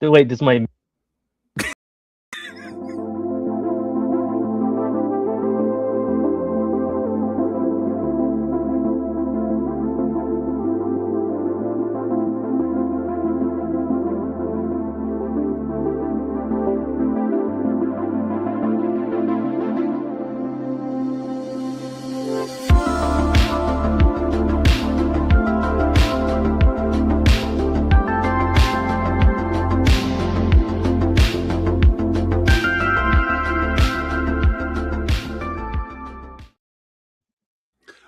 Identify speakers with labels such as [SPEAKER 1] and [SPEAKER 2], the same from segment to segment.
[SPEAKER 1] Wait, this is my.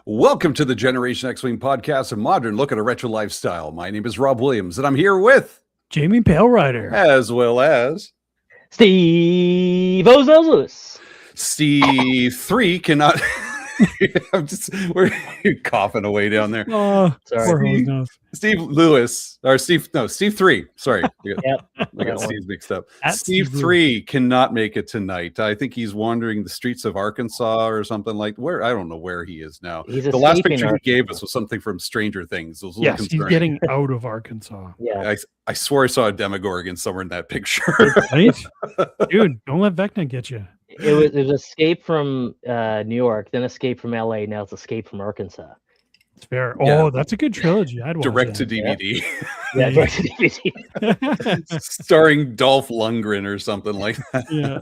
[SPEAKER 2] Welcome to the Generation X-Wing podcast, a modern look at a retro lifestyle. My name is Rob Williams, and I'm here with
[SPEAKER 3] Jamie Palerider,
[SPEAKER 2] as well as
[SPEAKER 1] Steve Lewis.
[SPEAKER 2] Steve 3 cannot. We're coughing away down there.
[SPEAKER 3] Oh,
[SPEAKER 1] Sorry.
[SPEAKER 2] Steve Lewis, or Steve 3. Sorry,
[SPEAKER 1] Yep.
[SPEAKER 2] I got Steve's mixed up.
[SPEAKER 3] At
[SPEAKER 2] Steve
[SPEAKER 3] Steve
[SPEAKER 2] 3 cannot make it tonight. I think he's wandering the streets of Arkansas or something like where. I don't know where he is now.
[SPEAKER 1] He's
[SPEAKER 2] The last
[SPEAKER 1] escaping
[SPEAKER 2] picture he gave us was something from Stranger Things. It was a little
[SPEAKER 3] yes, he's
[SPEAKER 2] concerning.
[SPEAKER 3] getting out of Arkansas.
[SPEAKER 1] Yeah.
[SPEAKER 2] I swore I saw a Demogorgon somewhere in that picture.
[SPEAKER 3] Right? Dude, don't let Vecna get you.
[SPEAKER 1] It was Escape from New York, then Escape from LA, now it's Escape from Arkansas.
[SPEAKER 3] It's fair.
[SPEAKER 2] Yeah.
[SPEAKER 3] Oh, that's a good trilogy. I'd watch
[SPEAKER 2] Direct to
[SPEAKER 3] that.
[SPEAKER 2] DVD.
[SPEAKER 1] Yeah, direct to DVD.
[SPEAKER 2] Starring Dolph Lundgren or something like that.
[SPEAKER 3] Yeah.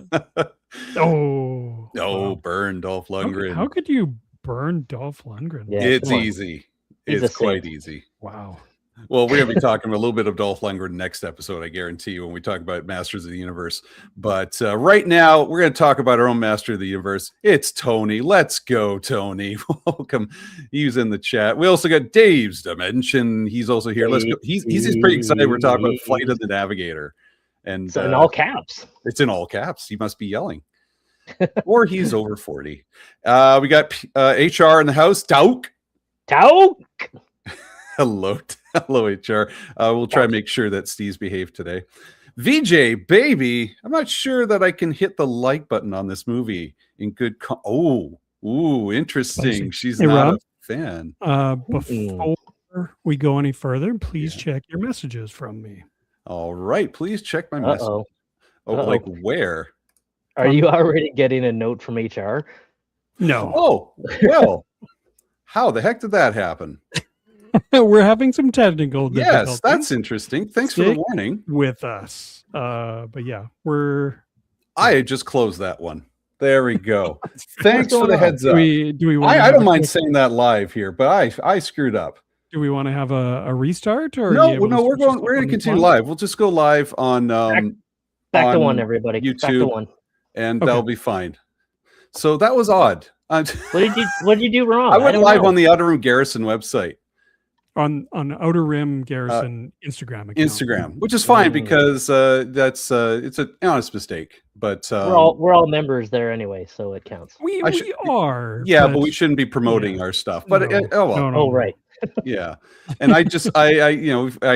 [SPEAKER 3] Oh.
[SPEAKER 2] No,
[SPEAKER 3] Wow.
[SPEAKER 2] burn Dolph
[SPEAKER 3] How,
[SPEAKER 2] Lundgren.
[SPEAKER 3] how could you burn Dolph Lundgren?
[SPEAKER 1] Yeah.
[SPEAKER 2] It's
[SPEAKER 1] come on.
[SPEAKER 2] easy.
[SPEAKER 1] He's
[SPEAKER 2] It's
[SPEAKER 1] a
[SPEAKER 2] quite
[SPEAKER 1] saint.
[SPEAKER 2] easy.
[SPEAKER 3] Wow.
[SPEAKER 2] Well, we're going to be talking a little bit of Dolph Lundgren next episode, I guarantee you, when we talk about Masters of the Universe. But right now, we're going to talk about our own Master of the Universe. It's Tony. Let's go, Tony. Welcome. He's in the chat. We also got Dave's Dimension. He's also here. Let's go. He's pretty excited. We're talking about Flight of the Navigator. And
[SPEAKER 1] So in all caps.
[SPEAKER 2] it's in all caps. He must be yelling. Or he's over 40. We got HR in the house. Tauk.
[SPEAKER 1] Tauk!
[SPEAKER 2] Hello, HR. We'll try and make sure that Steve's behaved today. VJ, baby, I'm not sure that I can hit the like button on this movie in good. Interesting.
[SPEAKER 3] Spicy.
[SPEAKER 2] She's
[SPEAKER 3] Hey,
[SPEAKER 2] not
[SPEAKER 3] Rob?
[SPEAKER 2] a fan.
[SPEAKER 3] Before we go any further, please check your messages from me.
[SPEAKER 2] All right, please check my message.
[SPEAKER 1] Uh-oh.
[SPEAKER 2] Like where?
[SPEAKER 1] Are you already getting a note from HR?
[SPEAKER 3] No.
[SPEAKER 2] Oh, well, how the heck did that happen?
[SPEAKER 3] We're having some technical difficulties.
[SPEAKER 2] Yes, that's interesting. Thanks for the
[SPEAKER 3] Stick
[SPEAKER 2] warning.
[SPEAKER 3] with us. But yeah,
[SPEAKER 2] I had just closed that one. There we go. Thanks for
[SPEAKER 1] going
[SPEAKER 2] the
[SPEAKER 1] on?
[SPEAKER 2] heads up.
[SPEAKER 3] do we want
[SPEAKER 2] I don't mind saying that live here, but I screwed up.
[SPEAKER 3] Do we want to have a restart or
[SPEAKER 2] No, we're going to continue live. We'll just go live on
[SPEAKER 1] Back to
[SPEAKER 2] on
[SPEAKER 1] one, everybody. Back to
[SPEAKER 2] YouTube.
[SPEAKER 1] one.
[SPEAKER 2] and
[SPEAKER 3] Okay.
[SPEAKER 2] that'll be fine. So that was odd.
[SPEAKER 1] What did you do wrong?
[SPEAKER 2] I went
[SPEAKER 1] don't
[SPEAKER 2] live
[SPEAKER 1] know.
[SPEAKER 2] on the Outer Room Garrison website,
[SPEAKER 3] on Outer Rim Garrison Instagram account.
[SPEAKER 2] Instagram, which is fine because that's it's an honest mistake. But
[SPEAKER 1] we're all members there anyway, so it counts.
[SPEAKER 3] We
[SPEAKER 2] should-
[SPEAKER 3] are.
[SPEAKER 2] yeah, but we shouldn't be promoting our stuff. But
[SPEAKER 3] No.
[SPEAKER 2] oh well.
[SPEAKER 3] No, no.
[SPEAKER 1] Oh, right.
[SPEAKER 2] Yeah, and I just I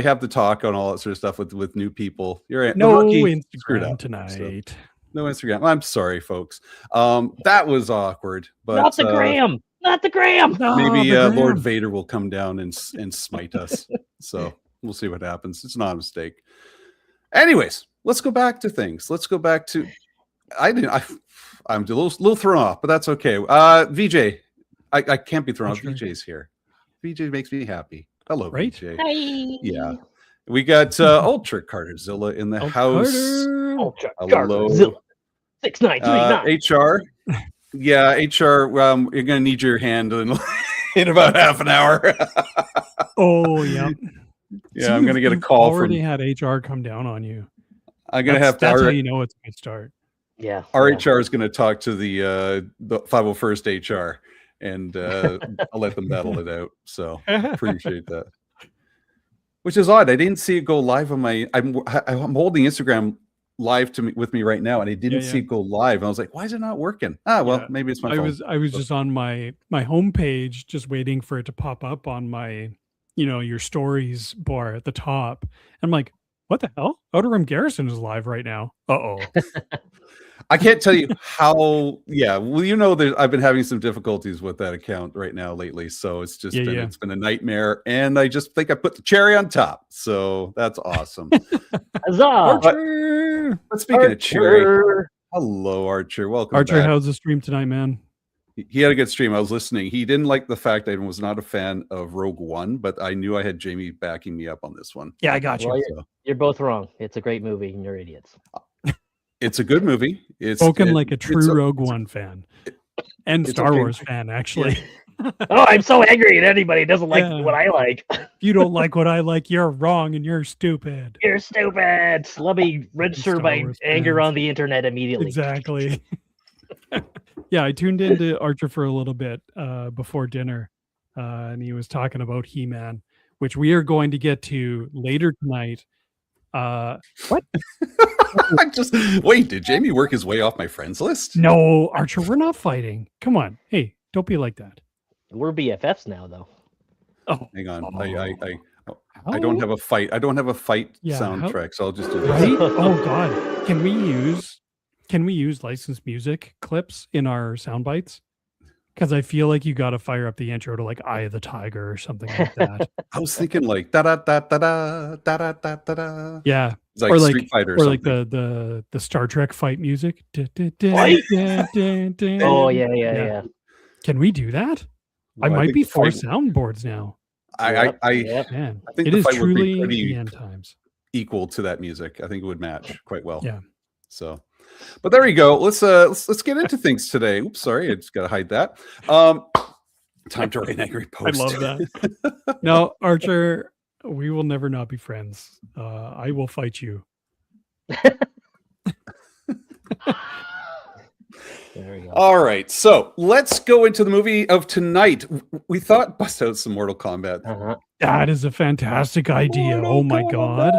[SPEAKER 2] have to talk on all that sort of stuff with new people. You're right.
[SPEAKER 3] No
[SPEAKER 2] The rookie screwed
[SPEAKER 3] Instagram
[SPEAKER 2] up,
[SPEAKER 3] tonight.
[SPEAKER 2] so no Instagram. I'm sorry, folks. That was awkward, but
[SPEAKER 1] Not the Graham. Not the Graham.
[SPEAKER 3] No,
[SPEAKER 2] maybe
[SPEAKER 3] the
[SPEAKER 2] Lord
[SPEAKER 3] Graham.
[SPEAKER 2] Vader will come down and smite us. So we'll see what happens. It's not a mistake. Anyways, let's go back to things. Let's go back to I'm a little thrown off, but that's okay. VJ, I can't be thrown off.
[SPEAKER 3] Sure.
[SPEAKER 2] VJ's here. VJ makes me happy. Hello,
[SPEAKER 3] Right?
[SPEAKER 2] VJ.
[SPEAKER 1] Hi.
[SPEAKER 2] Yeah. We got Ultra Carterzilla in the house.
[SPEAKER 3] Carter.
[SPEAKER 1] Ultra
[SPEAKER 2] Hello.
[SPEAKER 1] Zilla. 6939.
[SPEAKER 2] HR. Yeah, HR. You're gonna need your hand in about half an hour.
[SPEAKER 3] Oh yeah.
[SPEAKER 2] Yeah, I'm gonna get a call from.
[SPEAKER 3] Already had HR come down on you.
[SPEAKER 2] I'm gonna
[SPEAKER 3] That's
[SPEAKER 2] have
[SPEAKER 3] how
[SPEAKER 2] to.
[SPEAKER 3] you know it's a good start.
[SPEAKER 1] Yeah.
[SPEAKER 2] Our
[SPEAKER 1] yeah.
[SPEAKER 2] HR is going to talk to the 501st HR, and I'll let them battle it out. So appreciate that. Which is odd. I didn't see it go live on my. I'm holding Instagram live with me right now, and I didn't see it go live. And I was like, "Why is it not working?" Well, maybe it's my phone.
[SPEAKER 3] I was just on my homepage, just waiting for it to pop up on my, your stories bar at the top. I'm like, what the hell? Outer Rim Garrison is live right now. Uh-oh.
[SPEAKER 2] I can't tell you how. Yeah, well, you know that I've been having some difficulties with that account right now lately, so it's just
[SPEAKER 3] Yeah,
[SPEAKER 2] been
[SPEAKER 3] yeah.
[SPEAKER 2] it's been a nightmare, and I just think I put the cherry on top. So that's awesome.
[SPEAKER 1] Huzzah!
[SPEAKER 3] Archer,
[SPEAKER 2] But speaking of cherry,
[SPEAKER 1] Archer!
[SPEAKER 2] hello Archer, welcome
[SPEAKER 3] Archer,
[SPEAKER 2] back.
[SPEAKER 3] how's the stream tonight, man?
[SPEAKER 2] He had a good stream. I was listening. He didn't like the fact I was not a fan of Rogue One, but I knew I had Jamie backing me up on this one.
[SPEAKER 3] Yeah, I got you.
[SPEAKER 1] Well,
[SPEAKER 2] So
[SPEAKER 1] you're both wrong. It's a great movie, and you're idiots.
[SPEAKER 2] it's a good movie. It's
[SPEAKER 3] Spoken like a true Rogue
[SPEAKER 2] it's
[SPEAKER 3] One fan and
[SPEAKER 2] it's
[SPEAKER 3] Star
[SPEAKER 2] okay.
[SPEAKER 3] Wars fan, actually.
[SPEAKER 1] Oh, I'm so angry at anybody who doesn't like
[SPEAKER 3] Yeah.
[SPEAKER 1] what I like.
[SPEAKER 3] If you don't like what I like, you're wrong and you're stupid.
[SPEAKER 1] You're stupid. Let me register
[SPEAKER 3] Star
[SPEAKER 1] my
[SPEAKER 3] Wars
[SPEAKER 1] anger
[SPEAKER 3] fans.
[SPEAKER 1] on the internet immediately.
[SPEAKER 3] Exactly. Yeah, I tuned into Archer for a little bit before dinner, and he was talking about He-Man, which we are going to get to later tonight. What?
[SPEAKER 2] I just wait. Did Jamie work his way off my friends list?
[SPEAKER 3] No, Archer, we're not fighting. Come on. Hey, don't be like that.
[SPEAKER 1] We're BFFs now, though.
[SPEAKER 3] Oh,
[SPEAKER 2] Hang on.
[SPEAKER 3] Oh.
[SPEAKER 2] I don't have a fight. I don't have a fight
[SPEAKER 3] Yeah,
[SPEAKER 2] soundtrack, so I'll just do this.
[SPEAKER 3] right? Oh God. Can we use licensed music clips in our sound bites? Because I feel like you got to fire up the intro to like Eye of the Tiger or something like that.
[SPEAKER 2] I was thinking like da da da da da da da da da da.
[SPEAKER 3] Yeah.
[SPEAKER 2] It's like
[SPEAKER 3] Or like-
[SPEAKER 2] Street Fighter or
[SPEAKER 3] Or
[SPEAKER 2] something.
[SPEAKER 3] like the Star Trek fight music.
[SPEAKER 1] Fight? Oh, yeah.
[SPEAKER 3] Can we do that? I
[SPEAKER 2] Well,
[SPEAKER 3] might
[SPEAKER 2] think
[SPEAKER 3] be
[SPEAKER 2] the
[SPEAKER 3] four
[SPEAKER 2] fight-
[SPEAKER 3] soundboards now.
[SPEAKER 1] Yep,
[SPEAKER 2] I
[SPEAKER 1] yep.
[SPEAKER 3] Man,
[SPEAKER 2] I think
[SPEAKER 3] it
[SPEAKER 2] the
[SPEAKER 3] is
[SPEAKER 2] fight would be
[SPEAKER 3] truly
[SPEAKER 2] pretty-
[SPEAKER 3] the end times.
[SPEAKER 2] equal to that music. I think it would match quite well.
[SPEAKER 3] Yeah.
[SPEAKER 2] So, but there you go. Let's get into things today. Oops, sorry, I just gotta hide that. Time to write an angry
[SPEAKER 3] I
[SPEAKER 2] post.
[SPEAKER 3] love that. No, Archer, we will never not be friends. I will fight you.
[SPEAKER 1] There we go.
[SPEAKER 2] All right, so let's go into the movie of tonight. We thought bust out some Mortal Kombat.
[SPEAKER 1] Uh-huh.
[SPEAKER 3] That is a fantastic idea.
[SPEAKER 2] Mortal
[SPEAKER 3] Oh my God.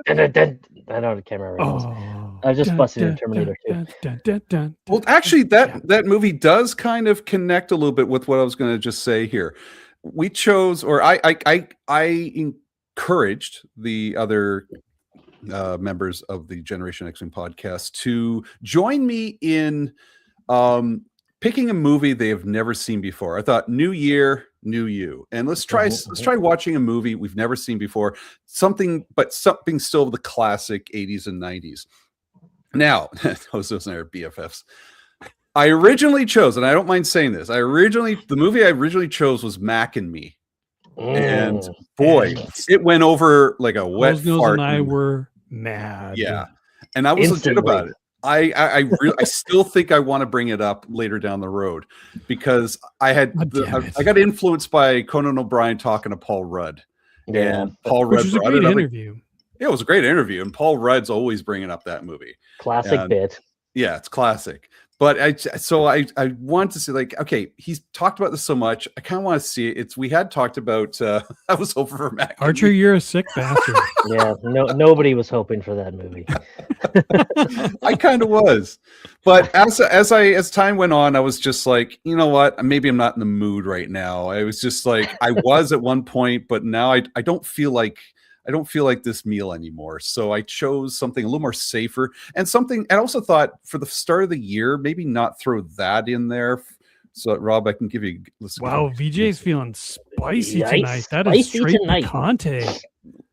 [SPEAKER 1] Dun, dun, dun. I know the camera right now. I just busted in Terminator 2.
[SPEAKER 2] Well, actually, that movie does kind of connect a little bit with what I was going to just say here. We chose, or I encouraged the other members of the Generation X-Men podcast to join me in picking a movie they have never seen before. I thought, new year, new you, and let's try watching a movie we've never seen before. Something still of the classic 80s and 90s. Now, those and I are BFFs. I originally chose, and I don't mind saying this, the movie I originally chose was Mac and Me. And boy, it went over like a wet
[SPEAKER 3] Rose
[SPEAKER 2] fart.
[SPEAKER 3] and I were mad.
[SPEAKER 2] Yeah. And I was legit
[SPEAKER 1] Instantly.
[SPEAKER 2] about it. I still think I want to bring it up later down the road because I got influenced by Conan O'Brien talking to Paul Rudd.
[SPEAKER 1] Yeah.
[SPEAKER 2] And Paul
[SPEAKER 3] Which
[SPEAKER 2] Rudd
[SPEAKER 3] was a
[SPEAKER 2] brought
[SPEAKER 3] great
[SPEAKER 2] it up.
[SPEAKER 3] interview.
[SPEAKER 2] Yeah, it was a great interview, and Paul Rudd's always bringing up that movie.
[SPEAKER 1] Classic
[SPEAKER 2] And-
[SPEAKER 1] bit.
[SPEAKER 2] Yeah, it's classic. But I want to see, like, okay, he's talked about this so much. I kind of want to see it. We had talked about. I was over for Mac. and
[SPEAKER 3] Archer,
[SPEAKER 2] Me.
[SPEAKER 3] you're a sick bastard.
[SPEAKER 1] Yeah, nobody was hoping for that movie.
[SPEAKER 2] I kind of was, but as time went on, I was just like, you know what? Maybe I'm not in the mood right now. I was just like, I was at one point, but now I don't feel like this meal anymore. So I chose something a little more safer and something. I also thought for the start of the year, maybe not throw that in there. So Rob, I can give you.
[SPEAKER 3] Wow, VJ's feeling spicy
[SPEAKER 1] Yikes,
[SPEAKER 3] tonight. That is
[SPEAKER 1] spicy
[SPEAKER 3] straight
[SPEAKER 1] tonight.
[SPEAKER 3] picante.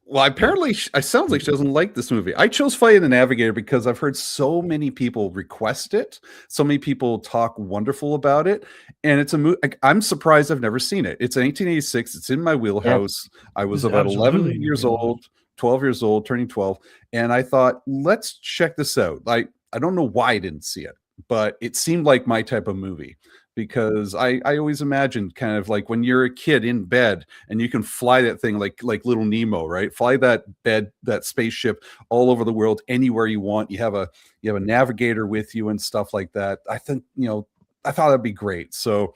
[SPEAKER 2] Well, apparently, it sounds like she doesn't like this movie. I chose Flight of the Navigator because I've heard so many people request it. So many people talk wonderful about it. And it's a movie. I'm surprised I've never seen it. It's 1986. It's in my wheelhouse. I was
[SPEAKER 3] It's
[SPEAKER 2] about 11
[SPEAKER 3] absolutely in your
[SPEAKER 2] years old, 12 years old, turning 12. And I thought, let's check this out. I don't know why I didn't see it, but it seemed like my type of movie. Because I always imagined kind of like when you're a kid in bed and you can fly that thing like little Nemo, right? Fly that spaceship all over the world, anywhere you want. You have a navigator with you and stuff like that. I think, I thought that'd be great. So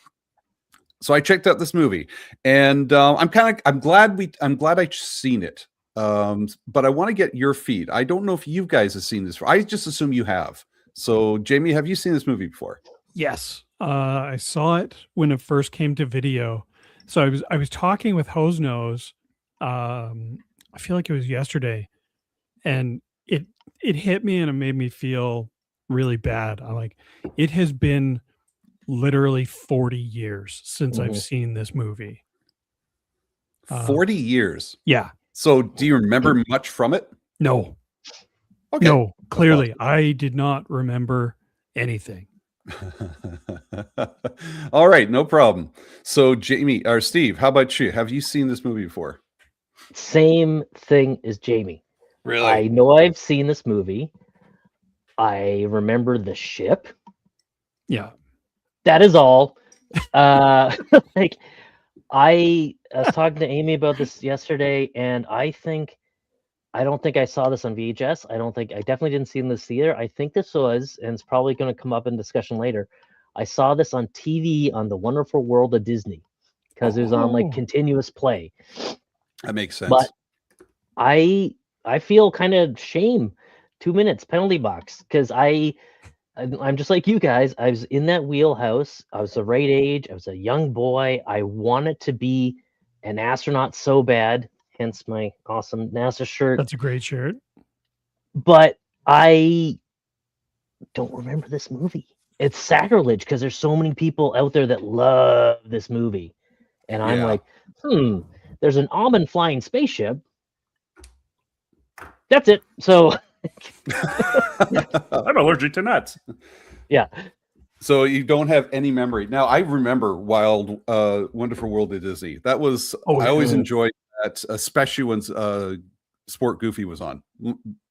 [SPEAKER 2] I checked out this movie, and I'm glad I've seen it. But I want to get your feed. I don't know if you guys have seen this. I just assume you have. So Jamie, have you seen this movie before?
[SPEAKER 3] Yes. I saw it when it first came to video. So I was talking with Hose Nose. I feel like it was yesterday, and it hit me and it made me feel really bad. I'm like, it has been literally 40 years since I've
[SPEAKER 1] Mhm.
[SPEAKER 3] seen this movie.
[SPEAKER 2] 40 years.
[SPEAKER 3] Yeah.
[SPEAKER 2] So do you remember much from it?
[SPEAKER 3] No.
[SPEAKER 2] Okay.
[SPEAKER 3] No. Clearly, I did not remember anything.
[SPEAKER 2] All right, no problem. So Jamie or Steve, how about you? Have you seen this movie before?
[SPEAKER 1] Same thing as Jamie. I know I've seen this movie. I remember the ship.
[SPEAKER 3] Yeah.
[SPEAKER 1] That is all. Like I was talking to Amy about this yesterday, and I don't think I saw this on VHS. I definitely didn't see it in this theater. I think this was, and it's probably going to come up in discussion later. I saw this on TV on the Wonderful World of Disney because it was on like
[SPEAKER 3] Oh.
[SPEAKER 1] continuous play.
[SPEAKER 2] That makes sense.
[SPEAKER 1] But I feel kind of shame. 2 minutes penalty box because I'm just like you guys. I was in that wheelhouse. I was the right age. I was a young boy. I wanted to be an astronaut so bad, hence my awesome NASA shirt.
[SPEAKER 3] That's a great shirt.
[SPEAKER 1] But I don't remember this movie. It's sacrilege because there's so many people out there that love this movie. And I'm
[SPEAKER 2] Yeah.
[SPEAKER 1] like, there's an almond flying spaceship. That's it. So
[SPEAKER 2] I'm allergic to nuts.
[SPEAKER 1] Yeah.
[SPEAKER 2] So you don't have any memory. Now I remember Wonderful World of Disney. That was I always enjoyed that, especially when Sport Goofy was on.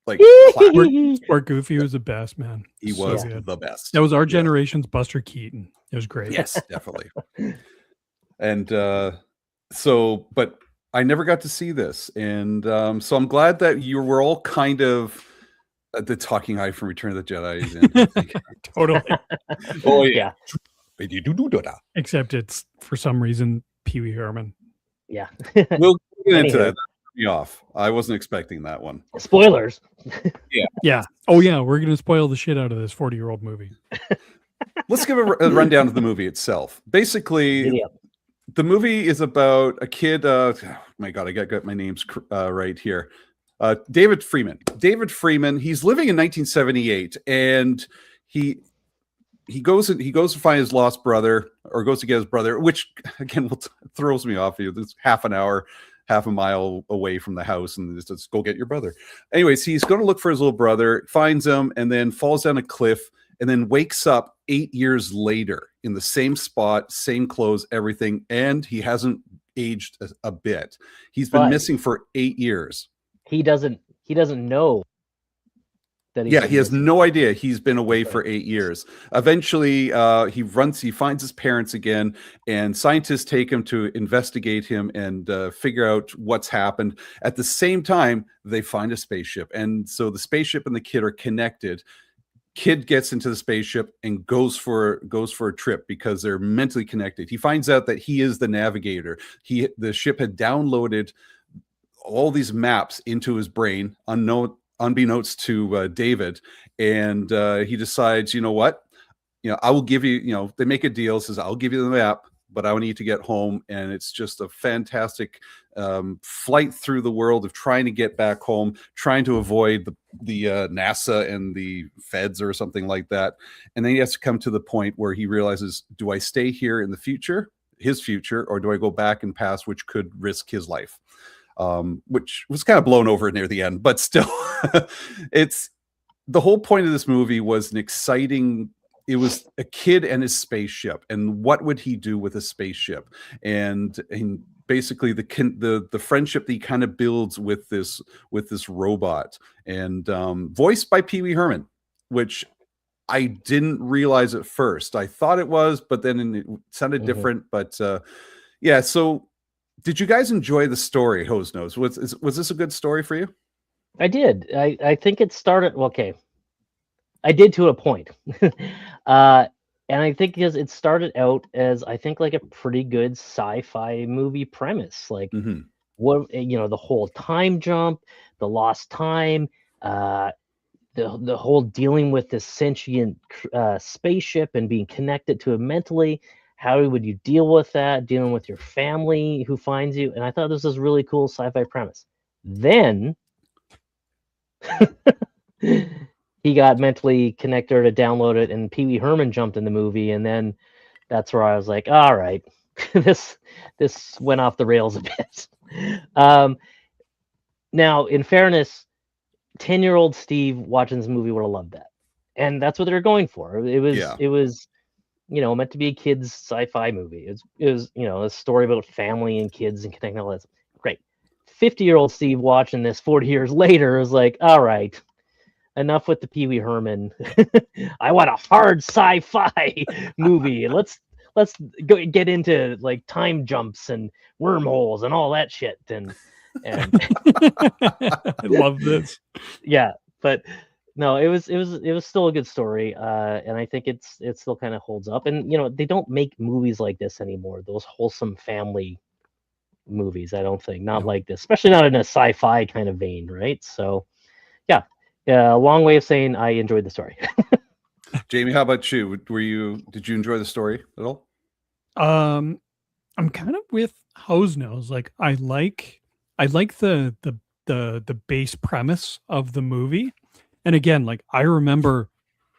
[SPEAKER 2] Like
[SPEAKER 3] Sport Goofy was the best, man.
[SPEAKER 2] He was the best.
[SPEAKER 3] That was our generation's Buster Keaton. It was great.
[SPEAKER 2] Yes, definitely. And but I never got to see this, and so I'm glad that you were all kind of the talking eye from Return of the Jedi is in. I think.
[SPEAKER 3] Totally.
[SPEAKER 2] Oh yeah.
[SPEAKER 3] Except it's for some reason Pee Wee Herman.
[SPEAKER 1] Yeah.
[SPEAKER 2] We'll get into that. That threw me off. I wasn't expecting that one.
[SPEAKER 1] Spoilers.
[SPEAKER 3] Yeah. Oh yeah, we're gonna spoil the shit out of this 40-year-old movie.
[SPEAKER 2] Let's give a rundown of the movie itself. Basically, the movie is about a kid. Oh my God, I got my names right here. David Freeman. David Freeman. He's living in 1978, and he goes to find his lost brother, or goes to get his brother, which again throws me off. It's half a mile away from the house, and just go get your brother. Anyways, he's going to look for his little brother, finds him, and then falls down a cliff, and then wakes up 8 years later in the same spot, same clothes, everything, and he hasn't aged a bit. He's been missing for 8 years.
[SPEAKER 1] He doesn't know that
[SPEAKER 2] he has no idea he's been away for 8 years. Eventually, he finds his parents again, and scientists take him to investigate him and figure out what's happened. At the same time, they find a spaceship, and so the spaceship and the kid are connected. Kid gets into the spaceship and goes for a trip because they're mentally connected. He finds out that he is the navigator. The ship had downloaded all these maps into his brain, unbeknownst to David, and he decides, you know what, I will give you, they make a deal, says I'll give you the map, but I need to get home. And it's just a fantastic flight through the world of trying to get back home, trying to avoid the NASA and the feds or something like that. And then he has to come to the point where he realizes, do I stay here in the future, his future, or do I go back and past, which could risk his life? Which was kind of blown over near the end, but still, it's the whole point of this movie was it was a kid and his spaceship, and what would he do with a spaceship, and basically the friendship that he kind of builds with this robot, and voiced by Pee Wee Herman, which I didn't realize at first. I thought it was, but then it sounded different. But yeah, so. Did you guys enjoy the story, Hose Nose? Was this a good story for you?
[SPEAKER 1] I did. I think it started okay. I did to a point, and I think because it started out as I think like a pretty good sci-fi movie premise, like what the whole time jump, the lost time, the whole dealing with this sentient spaceship and being connected to it mentally. How would you deal with that? Dealing with your family who finds you. And I thought this was a really cool sci-fi premise. Then he got mentally connected to download it, and Pee Wee Herman jumped in the movie, and then that's where I was like, all right, this went off the rails a bit. Now, in fairness, 10-year-old Steve watching this movie would have loved that, and that's what they're going for. It was meant to be a kids sci-fi movie. It was a story about family and kids and connecting all that. Great. 50-year-old Steve watching this 40 years later is like, all right, enough with the Pee Wee Herman. I want a hard sci-fi movie. Let's go get into like time jumps and wormholes and all that shit. And
[SPEAKER 3] I love this.
[SPEAKER 1] Yeah, but no, it was still a good story, and I think it still kind of holds up. And they don't make movies like this anymore. Those wholesome family movies, I don't think, not like this, especially not in a sci-fi kind of vein, right? So, yeah, a long way of saying I enjoyed the story.
[SPEAKER 2] Jamie, how about you? Did you enjoy the story at all?
[SPEAKER 3] I'm kind of with Hosenose. Like I like the base premise of the movie. And again, like I remember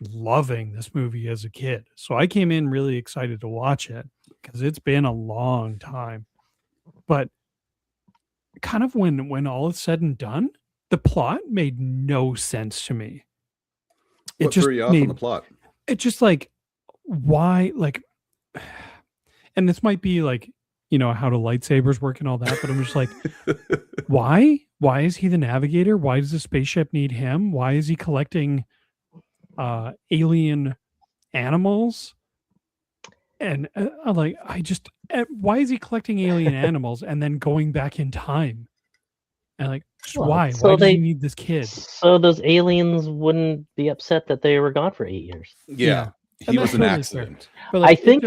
[SPEAKER 3] loving this movie as a kid. So I came in really excited to watch it because it's been a long time. But kind of when all is said and done, the plot made no sense to me.
[SPEAKER 2] What threw you off on the plot?
[SPEAKER 3] It just like, why, like, and this might be like, how do lightsabers work and all that, but I'm just like, why is he the navigator? Why does the spaceship need him? Why is he collecting alien animals? And why is he collecting alien animals and then going back in time? And like, why does he need this kid?
[SPEAKER 1] So those aliens wouldn't be upset that they were gone for 8 years.
[SPEAKER 2] Yeah. He was an accident.
[SPEAKER 3] But like,
[SPEAKER 1] I think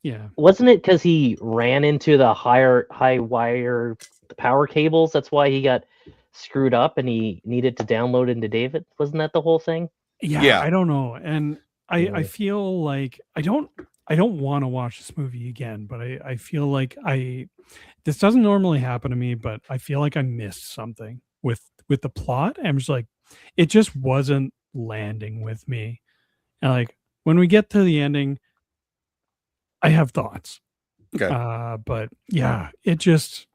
[SPEAKER 3] yeah.
[SPEAKER 1] Wasn't it because he ran into the high wire power cables? That's why he got screwed up and he needed to download into David. Wasn't that the whole thing?
[SPEAKER 3] Yeah. I don't know. And I feel like I don't want to watch this movie again, but I feel like this doesn't normally happen to me, but I feel like I missed something with the plot. I'm just like, it just wasn't landing with me. And like when we get to the ending, I have thoughts.
[SPEAKER 2] Okay.
[SPEAKER 3] But yeah, it just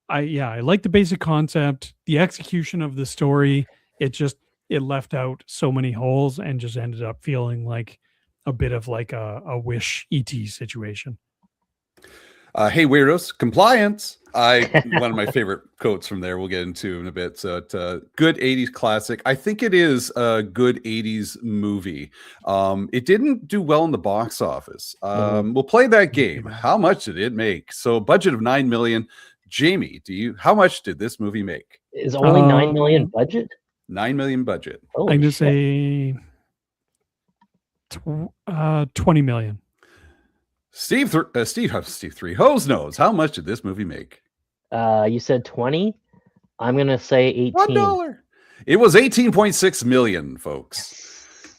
[SPEAKER 3] I like the basic concept, the execution of the story. It left out so many holes and just ended up feeling like a bit of like a Wish ET situation.
[SPEAKER 2] Hey weirdos, compliance. One of my favorite quotes from there we'll get into in a bit. So good 80s classic. I think it is a good 80s movie. It didn't do well in the box office. We'll play that game. How much did it make? So budget of $9 million. Jamie, how much did this movie make?
[SPEAKER 1] Is only $9 million budget?
[SPEAKER 2] $9 million budget.
[SPEAKER 3] I'm gonna say 20 million.
[SPEAKER 2] Steve 3 Hosenose. How much did this movie make?
[SPEAKER 1] You said 20. I'm gonna say 18.
[SPEAKER 2] $1. It was 18.6 million, folks.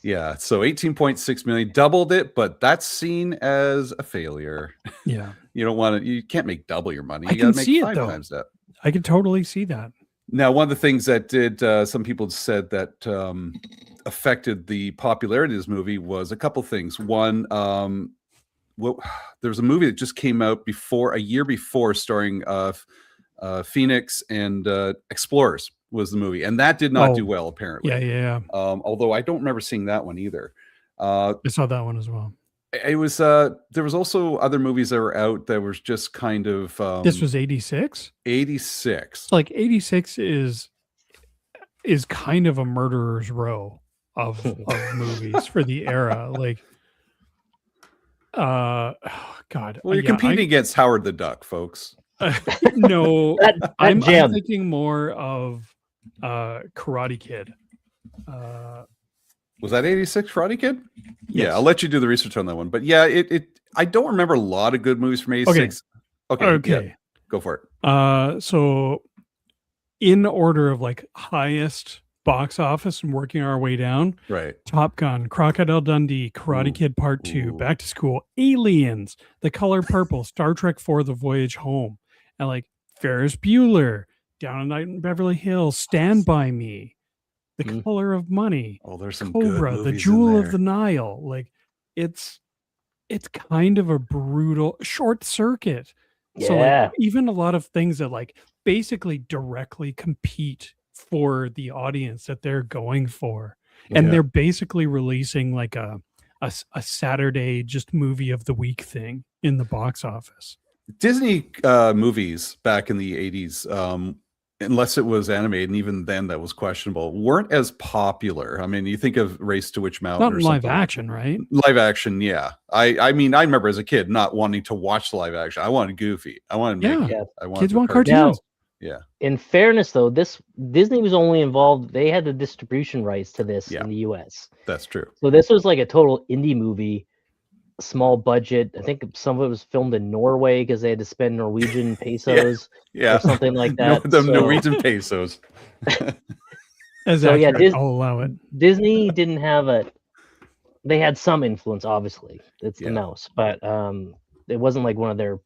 [SPEAKER 2] Yeah, so 18.6 million, doubled it, but that's seen as a failure.
[SPEAKER 3] Yeah,
[SPEAKER 2] you can't make double your money.
[SPEAKER 3] You gotta make 5
[SPEAKER 2] times that.
[SPEAKER 3] I can totally see that.
[SPEAKER 2] Now, one of the things that did, some people said that affected the popularity of this movie was a couple things. One, there was a movie that just came out a year before, starring Phoenix and Explorers was the movie, and that did not do well, apparently.
[SPEAKER 3] Yeah.
[SPEAKER 2] Although I don't remember seeing that one either.
[SPEAKER 3] I saw that one as well.
[SPEAKER 2] It was there was also other movies that were out that was just kind of
[SPEAKER 3] this was 86.
[SPEAKER 2] 86.
[SPEAKER 3] Like 86 is kind of a murderer's row of movies for the era. Like God.
[SPEAKER 2] Well, you're competing against Howard the Duck, folks.
[SPEAKER 3] No, I'm thinking more of Karate Kid.
[SPEAKER 2] Was that 86 Karate Kid?
[SPEAKER 3] Yes.
[SPEAKER 2] Yeah, I'll let you do the research on that one. But yeah, I don't remember a lot of good movies from 86. Okay. Yeah, go for it.
[SPEAKER 3] So in order of like highest box office and working our way down,
[SPEAKER 2] right?
[SPEAKER 3] Top Gun, Crocodile Dundee, Karate Kid Part 2, Back to School, Aliens, The Color Purple, Star Trek 4, The Voyage Home, and like Ferris Bueller, Down and Night in Beverly Hills, Stand By Me, The Color of Money,
[SPEAKER 2] Oh, there's some
[SPEAKER 3] Cobra,
[SPEAKER 2] good
[SPEAKER 3] The
[SPEAKER 2] movies
[SPEAKER 3] Jewel
[SPEAKER 2] in
[SPEAKER 3] of
[SPEAKER 2] there.
[SPEAKER 3] the Nile. Like it's kind of a brutal Short Circuit. So
[SPEAKER 1] Yeah.
[SPEAKER 3] like even a lot of things that like basically directly compete for the audience that they're going for. And
[SPEAKER 2] Yeah.
[SPEAKER 3] they're basically releasing like a Saturday just movie of the week thing in the box office.
[SPEAKER 2] Disney movies back in the 80s, unless it was animated, and even then that was questionable, weren't as popular. I mean, you think of Race to Witch Mountain
[SPEAKER 3] Not
[SPEAKER 2] or
[SPEAKER 3] in live
[SPEAKER 2] something.
[SPEAKER 3] action, right?
[SPEAKER 2] Live action, yeah. I mean, I remember as a kid not wanting to watch the live action. I wanted Goofy. I wanted
[SPEAKER 3] Yeah.
[SPEAKER 2] Mickey.
[SPEAKER 1] Yeah.
[SPEAKER 2] I wanted
[SPEAKER 3] Kids
[SPEAKER 2] the
[SPEAKER 3] want
[SPEAKER 2] cartoons.
[SPEAKER 3] cartoons.
[SPEAKER 2] Yeah.
[SPEAKER 1] In fairness, though, this Disney was only involved. They had the distribution rights to this
[SPEAKER 2] Yeah.
[SPEAKER 1] in the U.S.
[SPEAKER 2] That's true.
[SPEAKER 1] So this was like a total indie movie, small budget. I think some of it was filmed in Norway because they had to spend Norwegian pesos
[SPEAKER 2] Yeah.
[SPEAKER 1] or something like
[SPEAKER 2] No,
[SPEAKER 1] that.
[SPEAKER 2] the
[SPEAKER 1] So-
[SPEAKER 2] Norwegian pesos.
[SPEAKER 3] As
[SPEAKER 1] So, yeah,
[SPEAKER 3] accurate, I'll allow it.
[SPEAKER 1] Disney didn't have a. They had some influence, obviously. It's the
[SPEAKER 2] Yeah.
[SPEAKER 1] mouse, but it wasn't like one of their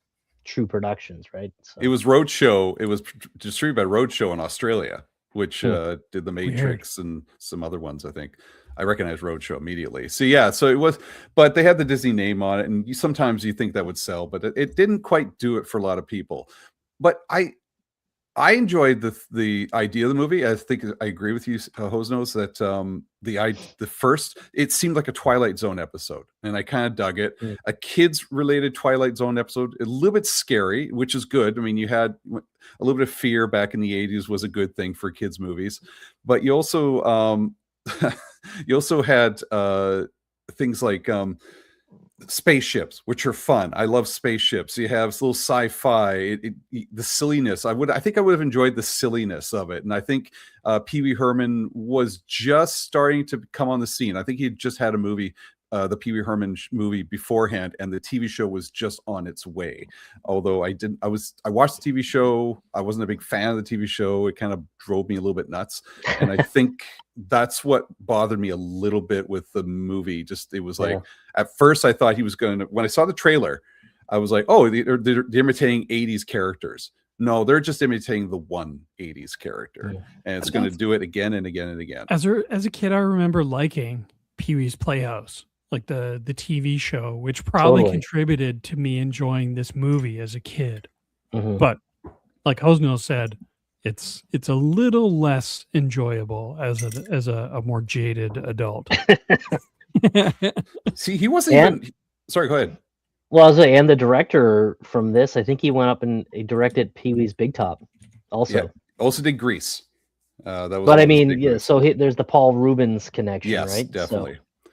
[SPEAKER 1] true productions, right? So
[SPEAKER 2] It was Roadshow. It was distributed by Roadshow in Australia, which did The Matrix and some other ones, I think. I recognize Roadshow immediately. So yeah, so it was, but they had the Disney name on it, and sometimes you think that would sell, but it didn't quite do it for a lot of people. But I enjoyed the idea of the movie. I think I agree with you, Hosnose, that the first, it seemed like a Twilight Zone episode, and I kind of dug it. A kids related Twilight Zone episode, a little bit scary, which is good. I mean, you had a little bit of fear back in the 80s was a good thing for kids movies, but you also you also had things like spaceships, which are fun. I love spaceships. You have little sci-fi, the silliness. I think I would have enjoyed the silliness of it. And I think Pee Wee Herman was just starting to come on the scene. I think he just had a movie, the Pee Wee Herman movie beforehand, and the TV show was just on its way. Although I watched the TV show. I wasn't a big fan of the TV show. It kind of drove me a little bit nuts. And I think that's what bothered me a little bit with the movie. Just, it was like, at first I thought he was going to, when I saw the trailer, I was like, oh, they're imitating 80s characters. No, they're just imitating the one 80s character. And it's going to do it again and again and again.
[SPEAKER 3] As a kid, I remember liking Pee-wee's Playhouse, like the TV show, which probably contributed to me enjoying this movie as a kid. But like Hosnell said, it's a little less enjoyable as a more jaded adult.
[SPEAKER 2] See, he wasn't even. Sorry, go ahead.
[SPEAKER 1] Well, I was saying, and the director from this, I think he went up and he directed Pee-wee's Big Top, also.
[SPEAKER 2] Yeah. Also did Grease. That was.
[SPEAKER 1] But I mean, yeah. So there's the Paul Rubens connection,
[SPEAKER 2] yes,
[SPEAKER 1] right?
[SPEAKER 2] definitely.
[SPEAKER 1] So,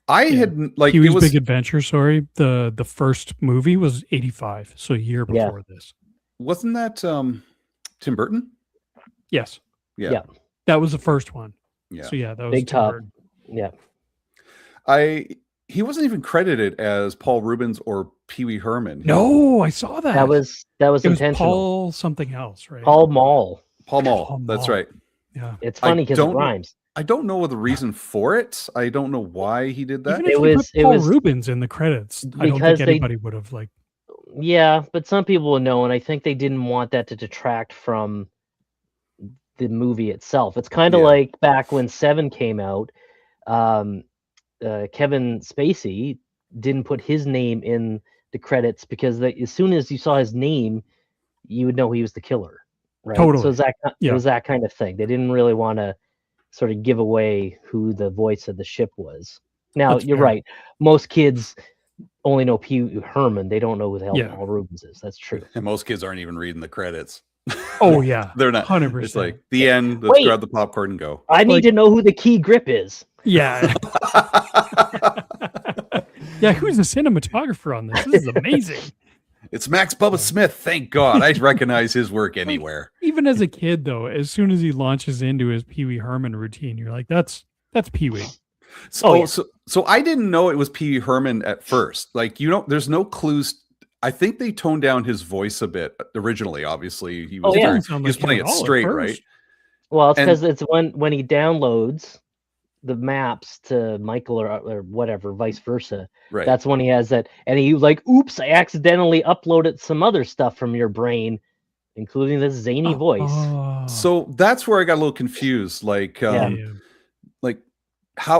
[SPEAKER 2] I had like
[SPEAKER 3] Pee-wee's Big Adventure. Sorry, the first movie was 85, so a year before this.
[SPEAKER 2] Wasn't that Tim Burton?
[SPEAKER 3] Yes.
[SPEAKER 2] Yeah.
[SPEAKER 3] That was the first one.
[SPEAKER 2] Yeah.
[SPEAKER 3] So yeah, that was
[SPEAKER 1] Big
[SPEAKER 3] Tim
[SPEAKER 1] Top.
[SPEAKER 3] Burton.
[SPEAKER 1] Yeah.
[SPEAKER 2] He wasn't even credited as Paul Rubens or Pee Wee Herman.
[SPEAKER 3] No, I saw that.
[SPEAKER 1] That was intentional.
[SPEAKER 3] Paul something else, right?
[SPEAKER 1] Paul Mall.
[SPEAKER 2] Paul Mall. That's right.
[SPEAKER 3] Yeah.
[SPEAKER 1] It's funny because it rhymes.
[SPEAKER 2] I don't know the reason for it. I don't know why he did that.
[SPEAKER 3] Even if you put Paul Rubens in the credits, I don't think anybody would have like.
[SPEAKER 1] Yeah, but some people would know, and I think they didn't want that to detract from the movie itself. It's kind of like back when Seven came out. Kevin Spacey didn't put his name in the credits because as soon as you saw his name, you would know he was the killer, right?
[SPEAKER 3] Totally.
[SPEAKER 1] So it was that kind of thing. They didn't really want to sort of give away who the voice of the ship was. Now,
[SPEAKER 3] That's
[SPEAKER 1] you're
[SPEAKER 3] fair.
[SPEAKER 1] right. Most kids only know Pee Wee Herman. They don't know who the hell
[SPEAKER 3] Yeah.
[SPEAKER 1] Paul Rubens is. That's true.
[SPEAKER 2] And most kids aren't even reading the credits.
[SPEAKER 3] Oh yeah,
[SPEAKER 2] They're not.
[SPEAKER 3] 100%.
[SPEAKER 2] It's like the end. Let's
[SPEAKER 1] Wait.
[SPEAKER 2] grab the popcorn and go.
[SPEAKER 1] I need to know who the key grip is.
[SPEAKER 3] Yeah. Yeah, who's the cinematographer on this? This is amazing.
[SPEAKER 2] It's Max Bubba Smith. Thank God. I recognize his work anywhere.
[SPEAKER 3] Even as a kid, though, as soon as he launches into his Pee Wee Herman routine, you're like, that's Pee Wee.
[SPEAKER 2] So I didn't know it was Pee Wee Herman at first. Like, there's no clues. I think they toned down his voice a bit originally. Obviously, he was playing it straight, right?
[SPEAKER 1] Well, it's because it's when he downloads the maps to Michael or whatever, vice versa.
[SPEAKER 2] Right.
[SPEAKER 1] That's when he has that, and he like, oops, I accidentally uploaded some other stuff from your brain, including this zany voice.
[SPEAKER 2] So that's where I got a little confused. Like,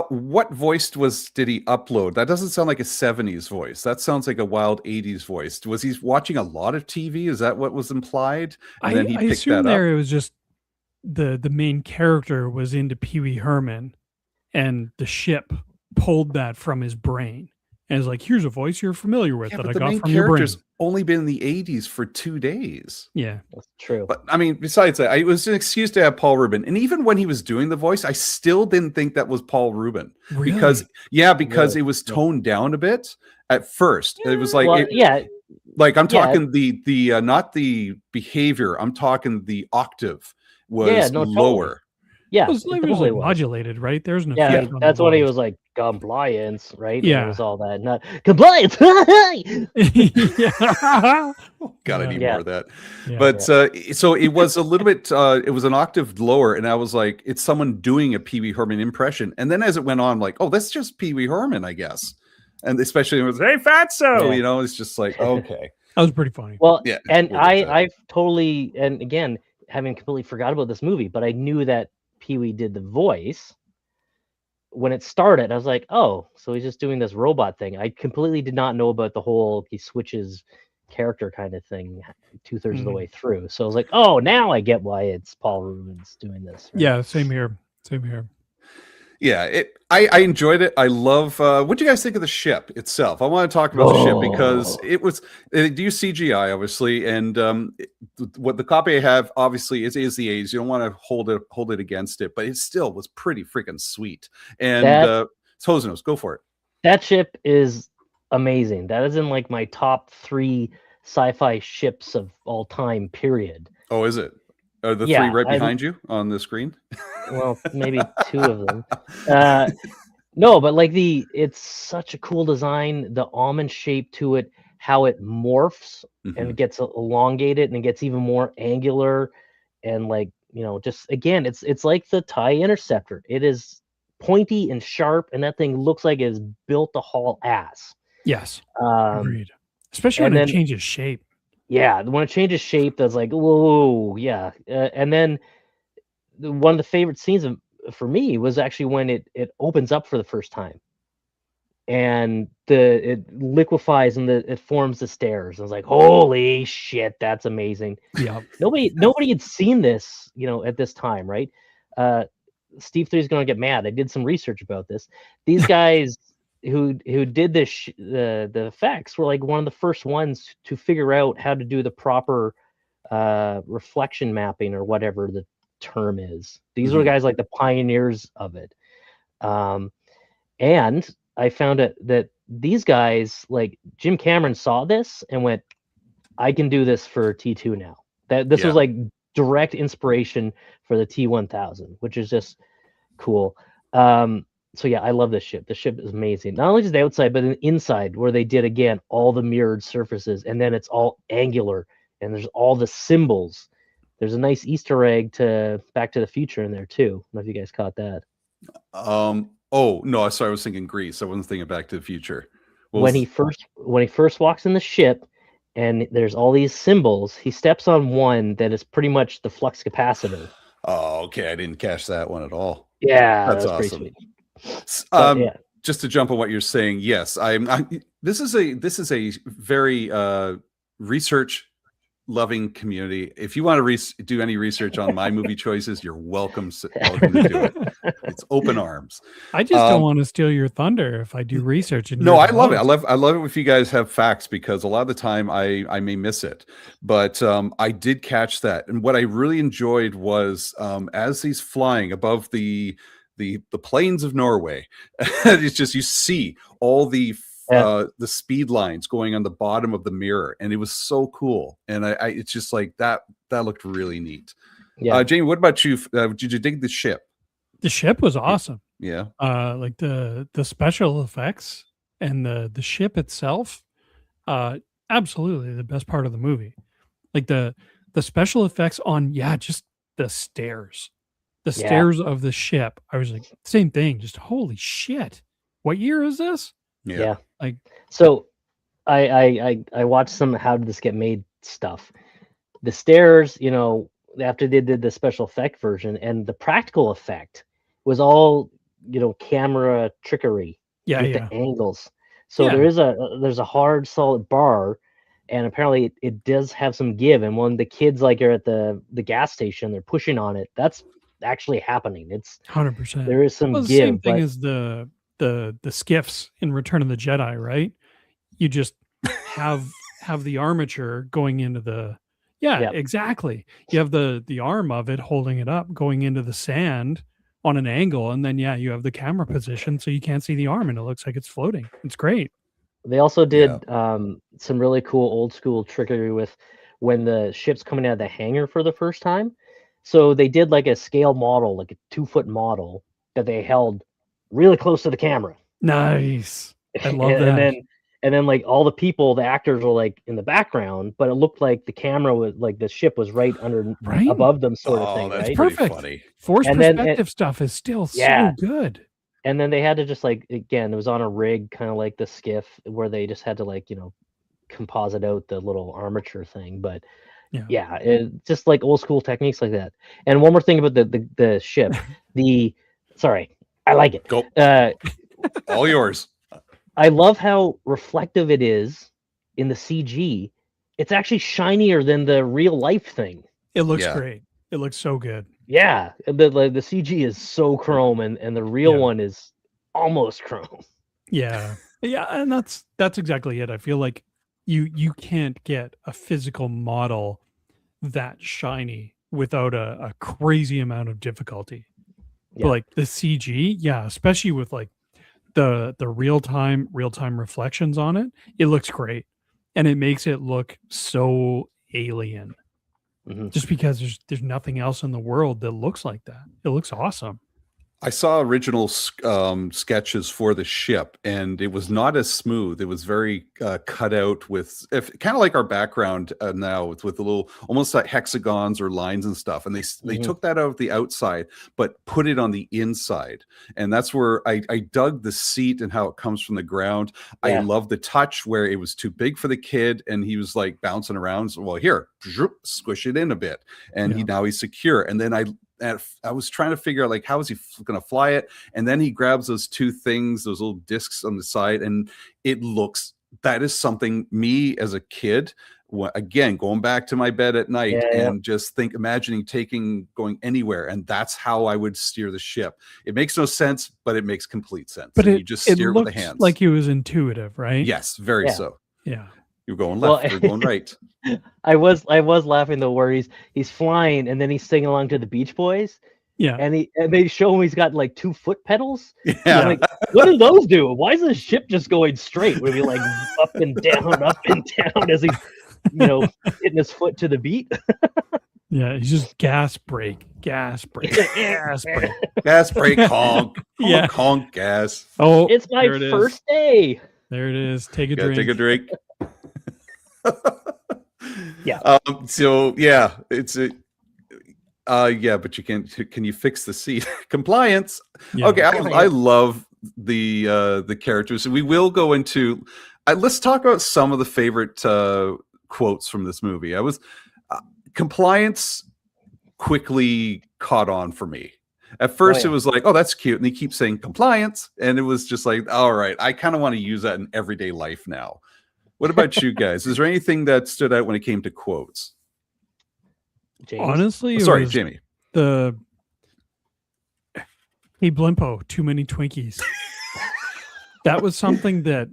[SPEAKER 2] what voice did he upload? That doesn't sound like a 70s voice. That sounds like a wild 80s voice. Was he watching a lot of TV? Is that what was implied? And then he
[SPEAKER 3] I
[SPEAKER 2] picked
[SPEAKER 3] assume
[SPEAKER 2] that up.
[SPEAKER 3] there it was just the main character was into Pee Wee Herman, and the ship pulled that from his brain and is like, here's a voice you're familiar with that I
[SPEAKER 2] the
[SPEAKER 3] got
[SPEAKER 2] main
[SPEAKER 3] from your brain.
[SPEAKER 2] character's only been in the 80s for 2 days.
[SPEAKER 3] Yeah,
[SPEAKER 1] That's true.
[SPEAKER 2] But I mean, besides that, it was an excuse to have Paul Rubin. And even when he was doing the voice, I still didn't think that was Paul Rubin.
[SPEAKER 3] really?
[SPEAKER 2] Because
[SPEAKER 1] Really?
[SPEAKER 2] it was toned down a bit at first. It was like,
[SPEAKER 1] Well, yeah,
[SPEAKER 2] like I'm
[SPEAKER 1] Yeah.
[SPEAKER 2] talking the not the behavior, I'm talking the octave was
[SPEAKER 1] no, totally.
[SPEAKER 2] lower.
[SPEAKER 1] yeah,
[SPEAKER 3] It was,
[SPEAKER 1] it
[SPEAKER 3] it was
[SPEAKER 1] totally
[SPEAKER 3] like
[SPEAKER 1] was.
[SPEAKER 3] modulated, right? There's an
[SPEAKER 1] Yeah,
[SPEAKER 3] effect on
[SPEAKER 1] that's
[SPEAKER 3] the
[SPEAKER 1] when he
[SPEAKER 3] voice.
[SPEAKER 1] was like compliance, right?
[SPEAKER 3] Yeah.
[SPEAKER 1] It was all that, not compliance.
[SPEAKER 3] Yeah.
[SPEAKER 2] God, I need
[SPEAKER 1] Yeah.
[SPEAKER 2] more of that.
[SPEAKER 3] Yeah.
[SPEAKER 2] But so it was a little bit it was an octave lower, and I was like, it's someone doing a Pee Wee Herman impression. And then as it went on, I'm like, oh, that's just Pee Wee Herman, I guess. And especially when it was, hey, fatso,
[SPEAKER 1] Yeah.
[SPEAKER 2] it's just like, okay.
[SPEAKER 3] That was pretty funny.
[SPEAKER 1] Well,
[SPEAKER 2] Yeah,
[SPEAKER 1] and
[SPEAKER 2] we'll get to that.
[SPEAKER 1] I've totally, and again, having completely forgot about this movie, but I knew that Pee Wee did the voice when it started. I was like, oh, so he's just doing this robot thing. I completely did not know about the whole he switches character kind of thing 2/3 of the
[SPEAKER 3] Mhm.
[SPEAKER 1] way through. So I was like, oh, now I get why it's Paul Rubens doing this. right?
[SPEAKER 3] Yeah, same here. Same here.
[SPEAKER 2] Yeah, I enjoyed it. I love what do you guys think of the ship itself? I want to talk about the ship because it was do you CGI obviously, and what the copy I have obviously is the 80s. You don't want to hold it against it, but it still was pretty freaking sweet. And Hosenos, go for it.
[SPEAKER 1] That ship is amazing. That is in like my top 3 sci-fi ships of all time, period.
[SPEAKER 2] Oh, is it? Are the 3 right behind you on the screen?
[SPEAKER 1] Well, maybe 2 of them. No, but like it's such a cool design. The almond shape to it, how it morphs and it gets elongated and it gets even more angular, and like just again, it's like the TIE Interceptor. It is pointy and sharp, and that thing looks like it's built to haul ass.
[SPEAKER 3] Yes.
[SPEAKER 1] Um,
[SPEAKER 3] Agreed. Especially
[SPEAKER 1] and
[SPEAKER 3] when it
[SPEAKER 1] then-
[SPEAKER 3] changes shape.
[SPEAKER 1] yeah, when it changes shape, that's like whoa, yeah. And then one of the favorite scenes for me was actually when it opens up for the first time, and it liquefies and it forms the stairs. I was like, holy shit, that's amazing.
[SPEAKER 3] Yeah.
[SPEAKER 1] Nobody had seen this, at this time, right? Steve 3 is gonna get mad. I did some research about this. These guys who did this the effects were like one of the first ones to figure out how to do the proper reflection mapping, or whatever the term is. These were guys like the pioneers of it. And I found it that these guys, like Jim Cameron, saw this and went, I can do this for T2 now. That this was like direct inspiration for the T1000, which is just cool. So yeah, I love this ship. The ship is amazing. Not only just the outside, but the inside, where they did again all the mirrored surfaces, and then it's all angular, and there's all the symbols. There's a nice Easter egg to Back to the Future in there too. I don't know if you guys caught that.
[SPEAKER 2] Oh no, sorry, I was thinking Grease. I wasn't thinking Back to the Future.
[SPEAKER 1] When he first walks in the ship, and there's all these symbols, he steps on one that is pretty much the flux capacitor.
[SPEAKER 2] Oh, okay. I didn't catch that one at all.
[SPEAKER 1] Yeah,
[SPEAKER 2] That's
[SPEAKER 1] pretty
[SPEAKER 2] awesome.
[SPEAKER 1] sweet. But,
[SPEAKER 2] Just to jump on what you're saying, yes, this is a very research loving community. If you want to do any research on my movie choices, you're welcome to do it. It's open arms.
[SPEAKER 3] I just don't want to steal your thunder if I do research.
[SPEAKER 2] No, I love it. I love it if you guys have facts, because a lot of the time I may miss it. But I did catch that, and what I really enjoyed was as he's flying above the plains of Norway, it's just you see all the speed lines going on the bottom of the mirror, and it was so cool. And it's just like that looked really neat.
[SPEAKER 1] Yeah.
[SPEAKER 2] Jamie, what about you? Did you dig the ship?
[SPEAKER 3] The ship was awesome.
[SPEAKER 2] Yeah.
[SPEAKER 3] Like the special effects and the ship itself, absolutely the best part of the movie. Like the special effects on just the stairs. The stairs of the ship. I was like, same thing, just holy shit. What year is this?
[SPEAKER 1] Yeah.
[SPEAKER 3] Like,
[SPEAKER 1] so I watched some How Did This Get Made stuff. The stairs, after they did the special effect version, and the practical effect was all camera trickery
[SPEAKER 3] Yeah,
[SPEAKER 1] with
[SPEAKER 3] yeah.
[SPEAKER 1] the angles. So
[SPEAKER 3] Yeah.
[SPEAKER 1] there's a hard solid bar, and apparently it does have some give. And when the kids like are at the gas station, they're pushing on it. That's actually happening.
[SPEAKER 3] 100%.
[SPEAKER 1] There is some
[SPEAKER 3] Well, the same
[SPEAKER 1] give,
[SPEAKER 3] thing
[SPEAKER 1] but
[SPEAKER 3] as the skiffs in Return of the Jedi, right? You just have the armature going into the
[SPEAKER 1] Yeah.
[SPEAKER 3] exactly. You have the arm of it holding it up, going into the sand on an angle, and then you have the camera position so you can't see the arm and it looks like it's floating. It's great.
[SPEAKER 1] they also
[SPEAKER 2] Yeah.
[SPEAKER 1] did some really cool old school trickery with when the ship's coming out of the hangar for the first time. So they did like a scale model, like a 2-foot model that they held really close to the camera.
[SPEAKER 3] Nice. I love
[SPEAKER 1] and,
[SPEAKER 3] that.
[SPEAKER 1] and then like all the people, the actors were like in the background, but it looked like the camera was like the ship was right under
[SPEAKER 3] Right?
[SPEAKER 1] above them, sort of
[SPEAKER 2] Oh,
[SPEAKER 1] thing,
[SPEAKER 2] that's
[SPEAKER 1] right?
[SPEAKER 2] pretty
[SPEAKER 3] Perfect.
[SPEAKER 2] funny.
[SPEAKER 3] Force
[SPEAKER 1] And then
[SPEAKER 3] perspective stuff is still
[SPEAKER 1] Yeah.
[SPEAKER 3] so good.
[SPEAKER 1] And then they had to just like, again, it was on a rig, kind of like the skiff, where they just had to like composite out the little armature thing. But
[SPEAKER 3] Yeah.
[SPEAKER 1] just like old school techniques like that. And one more thing about the ship, sorry, I like it.
[SPEAKER 2] Go. All yours.
[SPEAKER 1] I love how reflective it is in the CG. It's actually shinier than the real life thing.
[SPEAKER 3] It looks
[SPEAKER 2] Yeah.
[SPEAKER 3] great. It looks so good.
[SPEAKER 1] Yeah, the CG is so chrome, and the real one is almost chrome.
[SPEAKER 3] Yeah. Yeah, and that's exactly it. I feel like you can't get a physical model that shiny without a crazy amount of difficulty.
[SPEAKER 1] Yeah.
[SPEAKER 3] But like the CG, especially with like the real-time reflections on it, it looks great. And it makes it look so alien.
[SPEAKER 1] Mhm.
[SPEAKER 3] Just because there's nothing else in the world that looks like that. It looks awesome.
[SPEAKER 2] I saw original sketches for the ship, and it was not as smooth. It was very cut out with kind of like our background now with the little almost like hexagons or lines and stuff. And they took that out of the outside, but put it on the inside. And that's where I dug the seat and how it comes from the ground.
[SPEAKER 1] Yeah.
[SPEAKER 2] I love the touch where it was too big for the kid, and he was like bouncing around. So, well, here, squish it in a bit, and now he's secure. And then I was trying to figure out like how is he going to fly it, and then he grabs those two things, those little discs on the side, and that is something me as a kid, again going back to my bed at night and just imagining going anywhere, and that's how I would steer the ship. It makes no sense, but it makes complete sense.
[SPEAKER 3] But
[SPEAKER 2] you just steer with the hands.
[SPEAKER 3] Like it was intuitive, right?
[SPEAKER 2] Yes, very so.
[SPEAKER 3] Yeah.
[SPEAKER 2] You're going left, you're going right.
[SPEAKER 1] I was laughing though, where he's flying and then he's singing along to the Beach Boys.
[SPEAKER 3] Yeah.
[SPEAKER 1] And they show him he's got like 2 foot pedals.
[SPEAKER 2] Yeah.
[SPEAKER 1] I'm like, what do those do? Why is the ship just going straight? Would it be like up and down as he's hitting his foot to the beat?
[SPEAKER 3] Yeah, he's just gas brake, gas brake, gas brake.
[SPEAKER 2] Gas brake, honk, honk, honk, gas.
[SPEAKER 3] Oh,
[SPEAKER 1] it's my first day.
[SPEAKER 3] There it is. Take a drink.
[SPEAKER 2] Take a drink.
[SPEAKER 1] Yeah.
[SPEAKER 2] So yeah, it's a but you can you fix the seat? Compliance.
[SPEAKER 3] Yeah.
[SPEAKER 2] Okay, I love the characters. We will go into let's talk about some of the favorite quotes from this movie. Compliance quickly caught on for me. At first it was like, oh, that's cute, and he keeps saying compliance, and it was just like, all right, I kind of want to use that in everyday life now. What about you guys? Is there anything that stood out when it came to quotes?
[SPEAKER 1] James?
[SPEAKER 3] Honestly,
[SPEAKER 2] sorry, Jamie.
[SPEAKER 3] Hey Blimpo, too many Twinkies. That was something that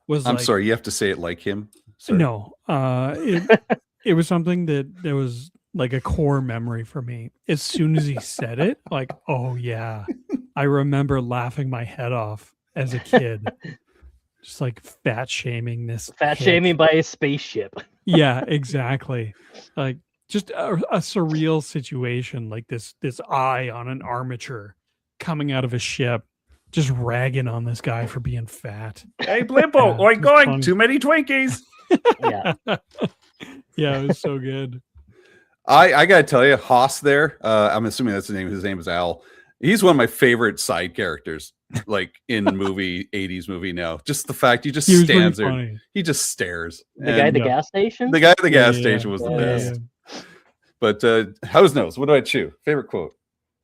[SPEAKER 3] was.
[SPEAKER 2] I'm sorry, you have to say it like him. Sorry.
[SPEAKER 3] No, it was something that there was like a core memory for me. As soon as he said it, like, oh yeah, I remember laughing my head off as a kid. Just like fat shaming
[SPEAKER 1] by a spaceship.
[SPEAKER 3] Yeah, exactly. Like just a surreal situation, like this eye on an armature coming out of a ship, just ragging on this guy for being fat.
[SPEAKER 2] Hey Blimpo, going too many Twinkies.
[SPEAKER 1] Yeah.
[SPEAKER 3] Yeah, it was so good.
[SPEAKER 2] I gotta tell you, Haas there, I'm assuming that's his name. His name is Al. He's one of my favorite side characters, like in 80s movie now. Just the fact he just stands there.
[SPEAKER 3] Funny.
[SPEAKER 2] He just stares.
[SPEAKER 1] The guy at the gas station?
[SPEAKER 2] The guy at the gas station was the best.
[SPEAKER 3] Yeah.
[SPEAKER 2] But how's nose? What about you? Favorite quote?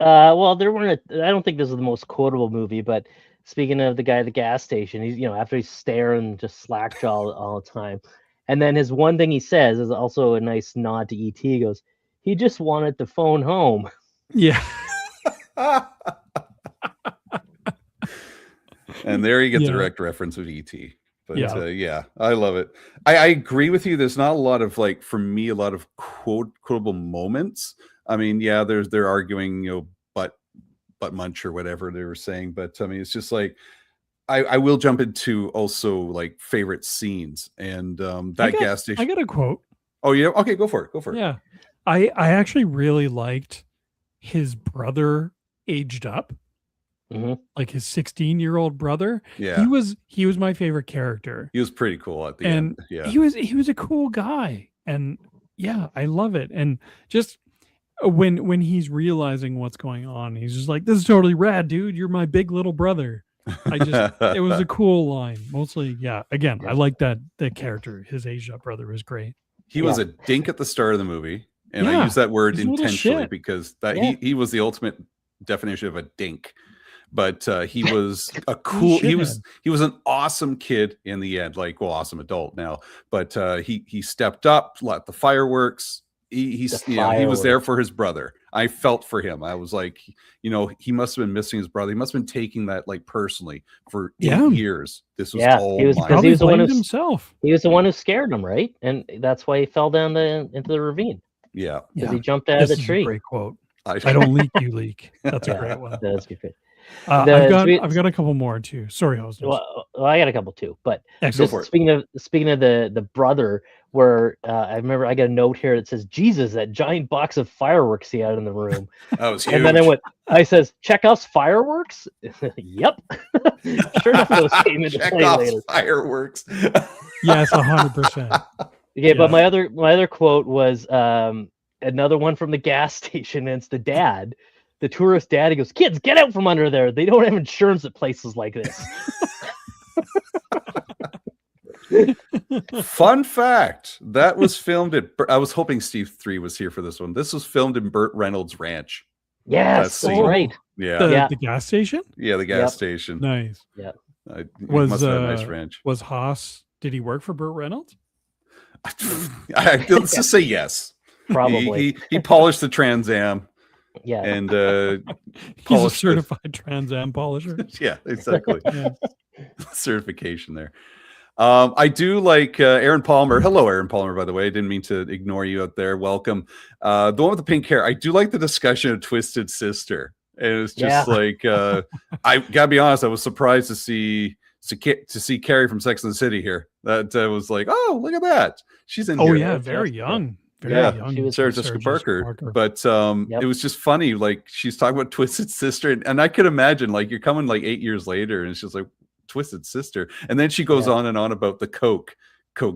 [SPEAKER 1] Well, there weren't. I don't think this is the most quotable movie, but speaking of the guy at the gas station, he's after he's staring just slackjaw all the time, and then his one thing he says is also a nice nod to ET. He goes, "He just wanted to phone home."
[SPEAKER 3] Yeah.
[SPEAKER 2] And there you get the
[SPEAKER 3] Yeah.
[SPEAKER 2] direct reference with ET. But
[SPEAKER 3] Yeah.
[SPEAKER 2] yeah, I love it. I agree with you. There's not a lot of for me, a lot of quotable moments. I mean, yeah, they're arguing, butt munch or whatever they were saying. But I mean, it's just I will jump into also favorite scenes and that gas station.
[SPEAKER 3] I got a quote.
[SPEAKER 2] Oh yeah, okay, go for it.
[SPEAKER 3] Yeah. I actually really liked his brother aged up. Like his 16-year-old brother.
[SPEAKER 2] Yeah.
[SPEAKER 3] He was my favorite character.
[SPEAKER 2] He was pretty cool at the end. Yeah.
[SPEAKER 3] He was a cool guy. And yeah, I love it. And just when he's realizing what's going on, he's just like, "This is totally rad, dude. You're my big little brother." It was a cool line. Mostly, yeah. Again, I like that character. His aged up brother was great.
[SPEAKER 2] He was a dink at the start of the movie. And I use that word intentionally because he was the ultimate definition of a dink. But he was a cool. He was an awesome kid in the end. Awesome adult now. But he stepped up, let the fireworks. He was there for his brother. I felt for him. I was like, he must have been missing his brother. He must have been taking that personally for 8 years. This was all
[SPEAKER 1] he was the one
[SPEAKER 3] himself.
[SPEAKER 1] He was the one who scared him, right? And that's why he fell down into the ravine.
[SPEAKER 2] Yeah,
[SPEAKER 1] because he jumped out of the tree.
[SPEAKER 3] A great quote. I don't leak, you leak. That's a great one.
[SPEAKER 1] That's good.
[SPEAKER 3] I've got a couple more too. Sorry, host.
[SPEAKER 1] Well, I got a couple too. But speaking of the brother, where I remember I got a note here that says, "Jesus, that giant box of fireworks he had in the room."
[SPEAKER 2] That was huge.
[SPEAKER 1] And then I says, "Chekhov's fireworks." Yep. Sure enough, those came into play later.
[SPEAKER 2] Fireworks.
[SPEAKER 3] Yes, 100%.
[SPEAKER 1] Yeah, but my other quote was another one from the gas station, and it's the dad. The tourist dad, he goes, "Kids, get out from under there. They don't have insurance at places like this."
[SPEAKER 2] Fun fact, that was filmed at, I was hoping Steve 3 was here for this one. This was filmed in Burt Reynolds' ranch.
[SPEAKER 1] Yes, that's right.
[SPEAKER 2] Yeah.
[SPEAKER 3] The gas station?
[SPEAKER 2] Yeah, the gas station.
[SPEAKER 3] Nice.
[SPEAKER 1] Yeah.
[SPEAKER 2] Must have a nice ranch.
[SPEAKER 3] Was Haas, did he work for Burt Reynolds?
[SPEAKER 2] Let's just say yes.
[SPEAKER 1] Probably.
[SPEAKER 2] He polished the Trans Am.
[SPEAKER 1] Yeah.
[SPEAKER 2] And
[SPEAKER 3] he's a certified Trans Am polisher.
[SPEAKER 2] Yeah, exactly. Certification there. I do like Aaron Palmer. Hello, Aaron Palmer, by the way. I didn't mean to ignore you out there. Welcome. The one with the pink hair. I do like the discussion of Twisted Sister. It was just I gotta be honest, I was surprised to see Carrie from Sex and the City here. That was like, oh, look at that. She's in here.
[SPEAKER 3] Oh, yeah, very young. Very young.
[SPEAKER 2] She was Sarah Jessica Parker. But it was just funny. She's talking about Twisted Sister, and I could imagine you're coming 8 years later, and she's like, Twisted Sister, and then she goes on and on about the Coke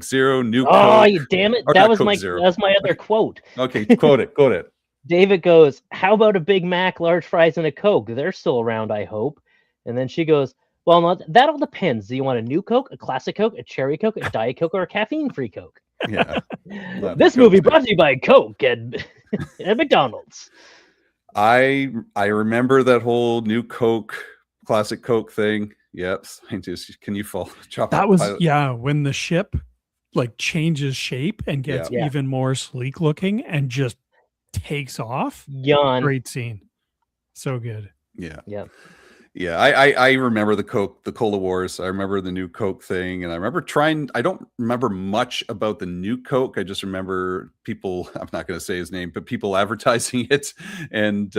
[SPEAKER 2] Zero, new Coke.
[SPEAKER 1] Oh, you damn it! That was
[SPEAKER 2] Zero.
[SPEAKER 1] my other quote.
[SPEAKER 2] Okay, quote it.
[SPEAKER 1] David goes, "How about a Big Mac, large fries, and a Coke? They're still around, I hope." And then she goes, "Well, that all depends. Do you want a new Coke, a classic Coke, a cherry Coke, a Diet Coke, or a caffeine-free Coke?"
[SPEAKER 2] Yeah.
[SPEAKER 1] This movie brought to you by Coke and McDonald's.
[SPEAKER 2] I remember that whole new Coke, classic Coke thing. Yep. Can you fall?
[SPEAKER 3] That was when the ship changes shape and gets even more sleek looking and just takes off.
[SPEAKER 1] Yawn.
[SPEAKER 3] Great scene. So good.
[SPEAKER 2] Yeah.
[SPEAKER 1] Yeah.
[SPEAKER 2] Yeah, I remember the Cola Wars. I remember the new Coke thing, and I remember I don't remember much about the new Coke. I just remember people, I'm not going to say his name, but people advertising it, and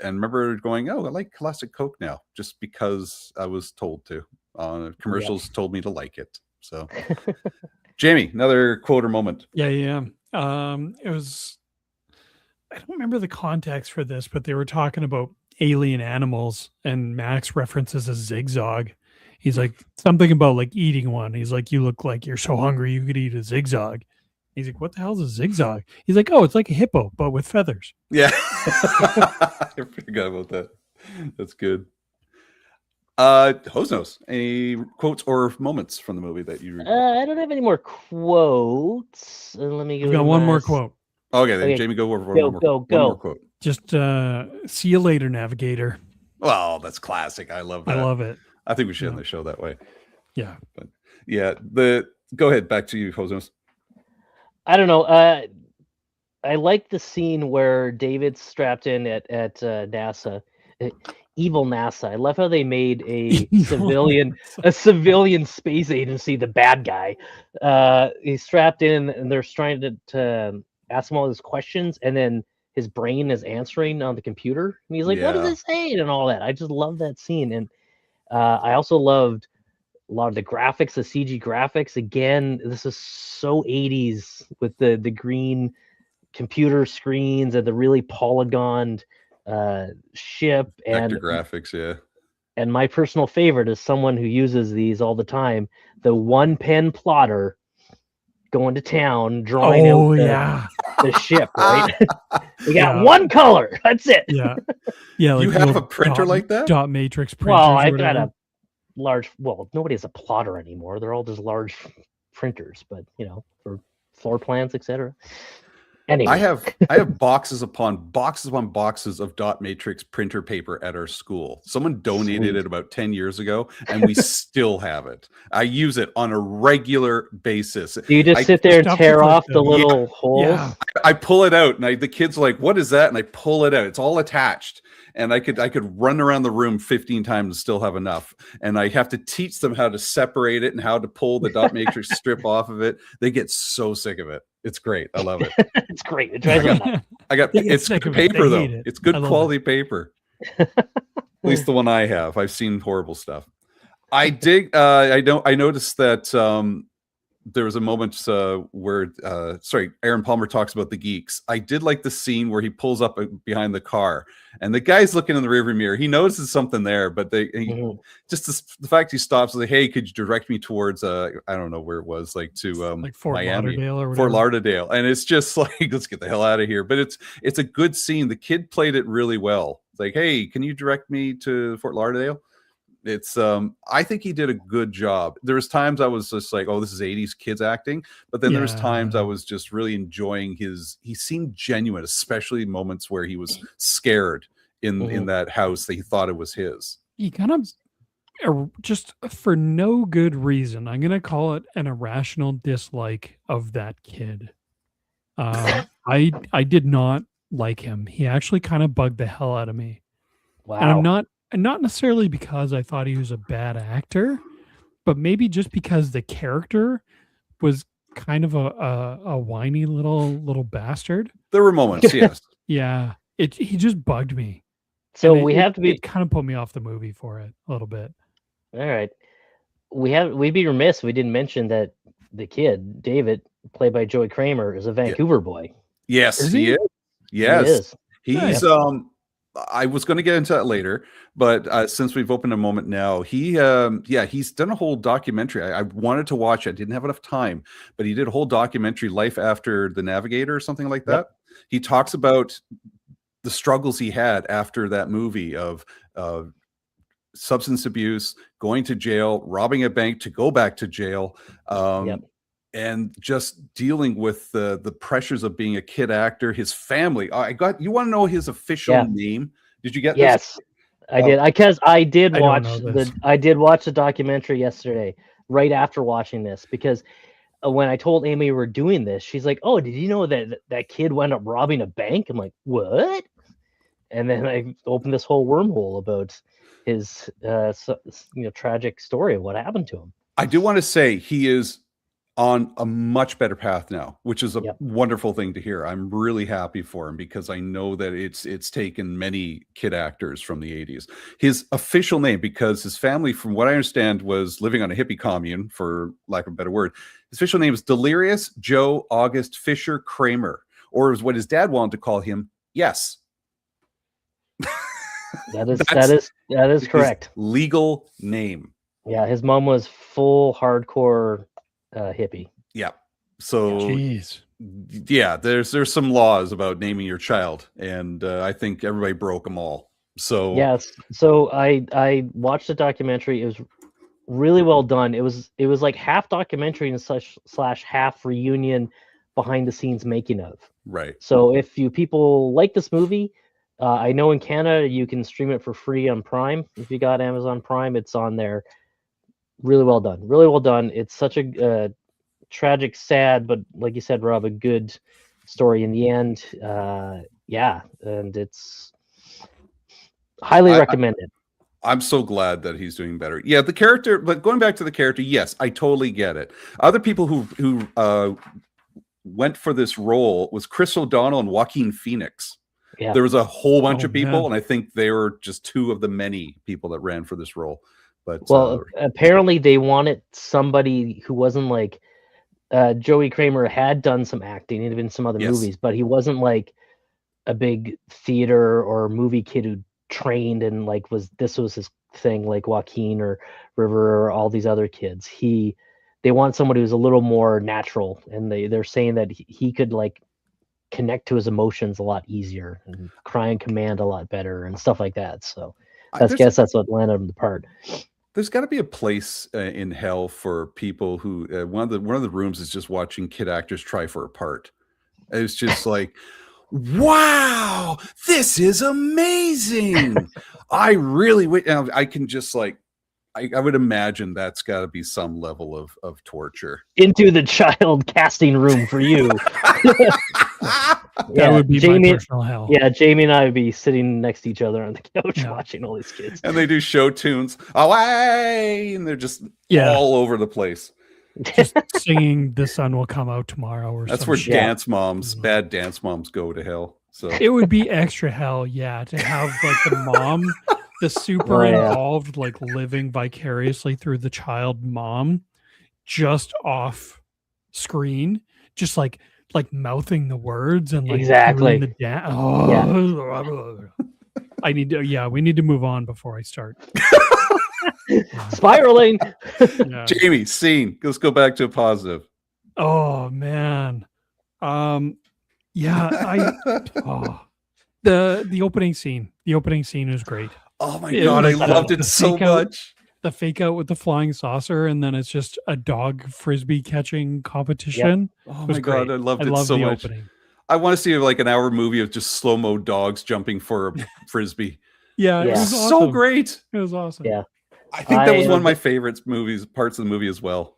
[SPEAKER 2] remember going, oh, I like classic Coke now, just because I was told to. Commercials told me to like it. So, Jamie, another quote or moment.
[SPEAKER 3] Yeah. It was, I don't remember the context for this, but they were talking about alien animals, and Max references a zigzag. He's like something about eating one. He's like, "You look like you're so hungry you could eat a zigzag." He's like, "What the hell is a zigzag?" He's like, "Oh, it's like a hippo but with feathers."
[SPEAKER 2] Yeah. I forgot about that. That's good. Hosnos, any quotes or moments from the movie that you
[SPEAKER 1] I don't have any more quotes. Let me go.
[SPEAKER 3] I've got one more quote.
[SPEAKER 2] Okay, then Jamie, go over one more quote.
[SPEAKER 3] Just see you later, Navigator.
[SPEAKER 2] Well, that's classic. I love that.
[SPEAKER 3] I love it.
[SPEAKER 2] I think we should end
[SPEAKER 3] Yeah.
[SPEAKER 2] the show that way.
[SPEAKER 3] Yeah.
[SPEAKER 2] But yeah, go ahead. Back to you, Jose.
[SPEAKER 1] I don't know. I like the scene where David's strapped in at NASA, evil NASA. I love how they made a civilian space agency the bad guy. He's strapped in, and they're trying to ask him all these questions, and then his brain is answering on the computer, and he's like, "What does
[SPEAKER 2] Yeah.
[SPEAKER 1] it say?" and all that. I just love that scene, and I also loved a lot of the graphics, the CG graphics. Again, this is so 80s with the green computer screens and the really polygoned ship,
[SPEAKER 2] Vector
[SPEAKER 1] and
[SPEAKER 2] graphics, yeah.
[SPEAKER 1] my personal favorite is someone who uses these all the time, the one pen plotter going to town drawing out the ship, right? We got one color, that's it.
[SPEAKER 3] Yeah, like
[SPEAKER 2] you have a printer like that?
[SPEAKER 3] Dot matrix printers.
[SPEAKER 1] Well,
[SPEAKER 3] or
[SPEAKER 1] I've
[SPEAKER 3] whatever.
[SPEAKER 1] got a large, nobody has a plotter anymore, they're all just large printers, but for floor plans, etc. Anyway,
[SPEAKER 2] I have boxes upon boxes of dot matrix printer paper at our school. Someone donated
[SPEAKER 1] Sweet.
[SPEAKER 2] it about 10 years ago, and we still have it. I use it on a regular basis.
[SPEAKER 1] Do you just sit there and
[SPEAKER 3] Stuff
[SPEAKER 1] tear
[SPEAKER 3] with, like,
[SPEAKER 1] off the little holes?
[SPEAKER 3] Yeah.
[SPEAKER 2] I pull it out, and the kids are like, "What is that?" And I pull it out. It's all attached, and I could run around the room 15 times and still have enough. And I have to teach them how to separate it and how to pull the dot matrix strip off of it. They get so sick of it. It's great. I love it.
[SPEAKER 1] It's great. It drives me nuts.
[SPEAKER 2] It's good paper though. It's good quality paper. At least the one I have. I've seen horrible stuff. I noticed that there was a moment where Aaron Palmer talks about the geeks. I did like the scene where he pulls up behind the car and the guy's looking in the rearview mirror. He notices something there, but just the fact he stops and like, "Hey, could you direct me towards I don't know where it was, like to
[SPEAKER 3] like Fort
[SPEAKER 2] Miami,
[SPEAKER 3] Lauderdale or whatever.
[SPEAKER 2] Fort Lauderdale," and it's just like, let's get the hell out of here. But it's a good scene. The kid played it really well. It's like, "Hey, can you direct me to Fort Lauderdale?" It's I think he did a good job. There was times I was just like, "Oh, this is 80s kids acting," but then there's times I was just really enjoying he seemed genuine, especially moments where he was scared in that house that he thought it was his.
[SPEAKER 3] He kind of just for no good reason, I'm gonna call it an irrational dislike of that kid. I did not like him. He actually kind of bugged the hell out of me.
[SPEAKER 1] Wow.
[SPEAKER 3] And not necessarily because I thought he was a bad actor, but maybe just because the character was kind of a whiny little bastard.
[SPEAKER 2] There were moments, yes.
[SPEAKER 3] Yeah, he just bugged me.
[SPEAKER 1] So
[SPEAKER 3] And
[SPEAKER 1] we have to be
[SPEAKER 3] it kind of put me off the movie for it a little bit.
[SPEAKER 1] all right. We'd be remiss if we didn't mention that the kid, David, played by Joey Kramer, is a Vancouver boy.
[SPEAKER 2] Yes,
[SPEAKER 3] Is
[SPEAKER 2] he
[SPEAKER 3] he?
[SPEAKER 2] is. Yes.
[SPEAKER 1] He is.
[SPEAKER 2] He's I was going to get into that later, but since we've opened a moment now, he's done a whole documentary. I wanted to watch it. I didn't have enough time, but he did a whole documentary, Life After the Navigator or something like that. He talks about the struggles he had after that movie of substance abuse, going to jail, robbing a bank to go back to jail, and just dealing with the pressures of being a kid actor, his family. You want to know his official name? Did you get
[SPEAKER 1] this? I did. I did watch the documentary yesterday, right after watching this, because when I told Amy we were doing this, she's like, "Oh, did you know that kid wound up robbing a bank?" I'm like, "What?" And then I opened this whole wormhole about his tragic story of what happened to him.
[SPEAKER 2] I do want to say he is on a much better path now, which is a wonderful thing to hear. I'm really happy for him because I know that it's taken many kid actors from the 80s. His official name, because his family, from what I understand, was living on a hippie commune, for lack of a better word. His official name is Delirious Joe August Fisher Kramer, or is what his dad wanted to call him. Yes.
[SPEAKER 1] That is correct.
[SPEAKER 2] Legal name.
[SPEAKER 1] Yeah, his mom was full hardcore hippie.
[SPEAKER 2] Yeah. So
[SPEAKER 3] jeez.
[SPEAKER 2] Yeah, there's some laws about naming your child, and I think everybody broke them all. So
[SPEAKER 1] yes. So I watched the documentary. It was really well done. It was like half documentary and / half reunion, behind the scenes making of.
[SPEAKER 2] Right.
[SPEAKER 1] So if you people like this movie, I know in Canada you can stream it for free on Prime. If you got Amazon Prime, it's on there. Really well done. Really well done. It's such a tragic, sad, but like you said, Rob, a good story in the end. Yeah, and it's highly recommended.
[SPEAKER 2] I'm so glad that he's doing better. Yeah, the character, but going back to the character, yes, I totally get it. Other people who went for this role was Chris O'Donnell and Joaquin Phoenix.
[SPEAKER 1] Yeah.
[SPEAKER 2] There was a whole bunch of people, and I think they were just two of the many people that ran for this role. But
[SPEAKER 1] apparently they wanted somebody who wasn't like Joey Kramer had done some acting. He'd been in some other movies, but he wasn't like a big theater or movie kid who trained and like this was his thing, like Joaquin or River or all these other kids. They want somebody who's a little more natural, and they're saying that he could like connect to his emotions a lot easier and cry and command a lot better and stuff like that. So I guess that's what landed him the part.
[SPEAKER 2] There's got to be a place in hell for people who one of the rooms is just watching kid actors try for a part. It's just like, wow, this is amazing. I really I can just like, I would imagine that's got to be some level of torture.
[SPEAKER 1] Into the child casting room for you.
[SPEAKER 3] That would be my personal hell.
[SPEAKER 1] Yeah, Jamie and I would be sitting next to each other on the couch watching all these kids.
[SPEAKER 2] And they do show tunes, away, and they're just all over the place.
[SPEAKER 3] Just singing "The Sun Will Come Out Tomorrow" or
[SPEAKER 2] that's where dance moms, bad dance moms, go to hell. So
[SPEAKER 3] it would be extra hell, to have like the mom, the super involved, like living vicariously through the child mom, just off screen, just like mouthing the words and like
[SPEAKER 1] exactly
[SPEAKER 3] doing the I need to we need to move on before I start
[SPEAKER 1] spiraling.
[SPEAKER 2] Jamie, scene, let's go back to a positive.
[SPEAKER 3] Oh man. The opening scene is great.
[SPEAKER 2] Oh my god, I loved it so much.
[SPEAKER 3] The fake out with the flying saucer, and then it's just a dog frisbee catching competition.
[SPEAKER 2] Yep. Oh my god, I loved it so much.
[SPEAKER 3] Opening.
[SPEAKER 2] I want to see like an hour movie of just slow-mo dogs jumping for a frisbee.
[SPEAKER 3] It was awesome.
[SPEAKER 2] So great.
[SPEAKER 3] It was awesome.
[SPEAKER 1] Yeah,
[SPEAKER 2] I think that was one of my favorite parts of the movie as well.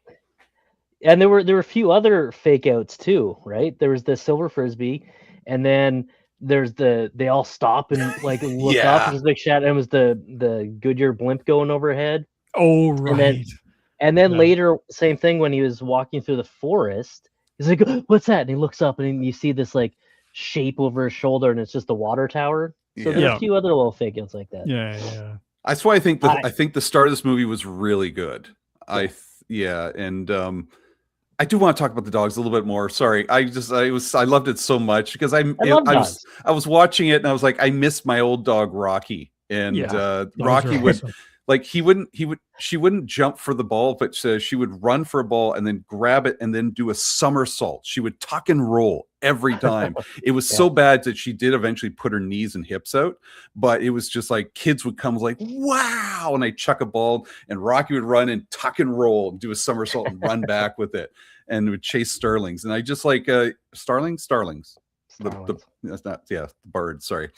[SPEAKER 1] And there were a few other fake outs too, right? There was the silver frisbee, and then there's they all stop and like look up. There's a big shot, and it was the Goodyear blimp going overhead.
[SPEAKER 3] Oh right.
[SPEAKER 1] And then later, same thing when he was walking through the forest. He's like, "What's that?" And he looks up, and you see this like shape over his shoulder, and it's just the water tower. So there's a few other little fake outs like that.
[SPEAKER 3] Yeah.
[SPEAKER 2] That's why I think I think the start of this movie was really good. I do want to talk about the dogs a little bit more. Sorry, I loved it so much because I was watching it and I was like, I miss my old dog Rocky, and Rocky would like she wouldn't jump for the ball, but she would run for a ball and then grab it and then do a somersault. She would tuck and roll every time. It was so bad that she did eventually put her knees and hips out, but it was just like kids would come like, wow, and I chuck a ball and Rocky would run and tuck and roll and do a somersault and run back with it and would chase starlings. And I just like starlings. That's not the bird, sorry.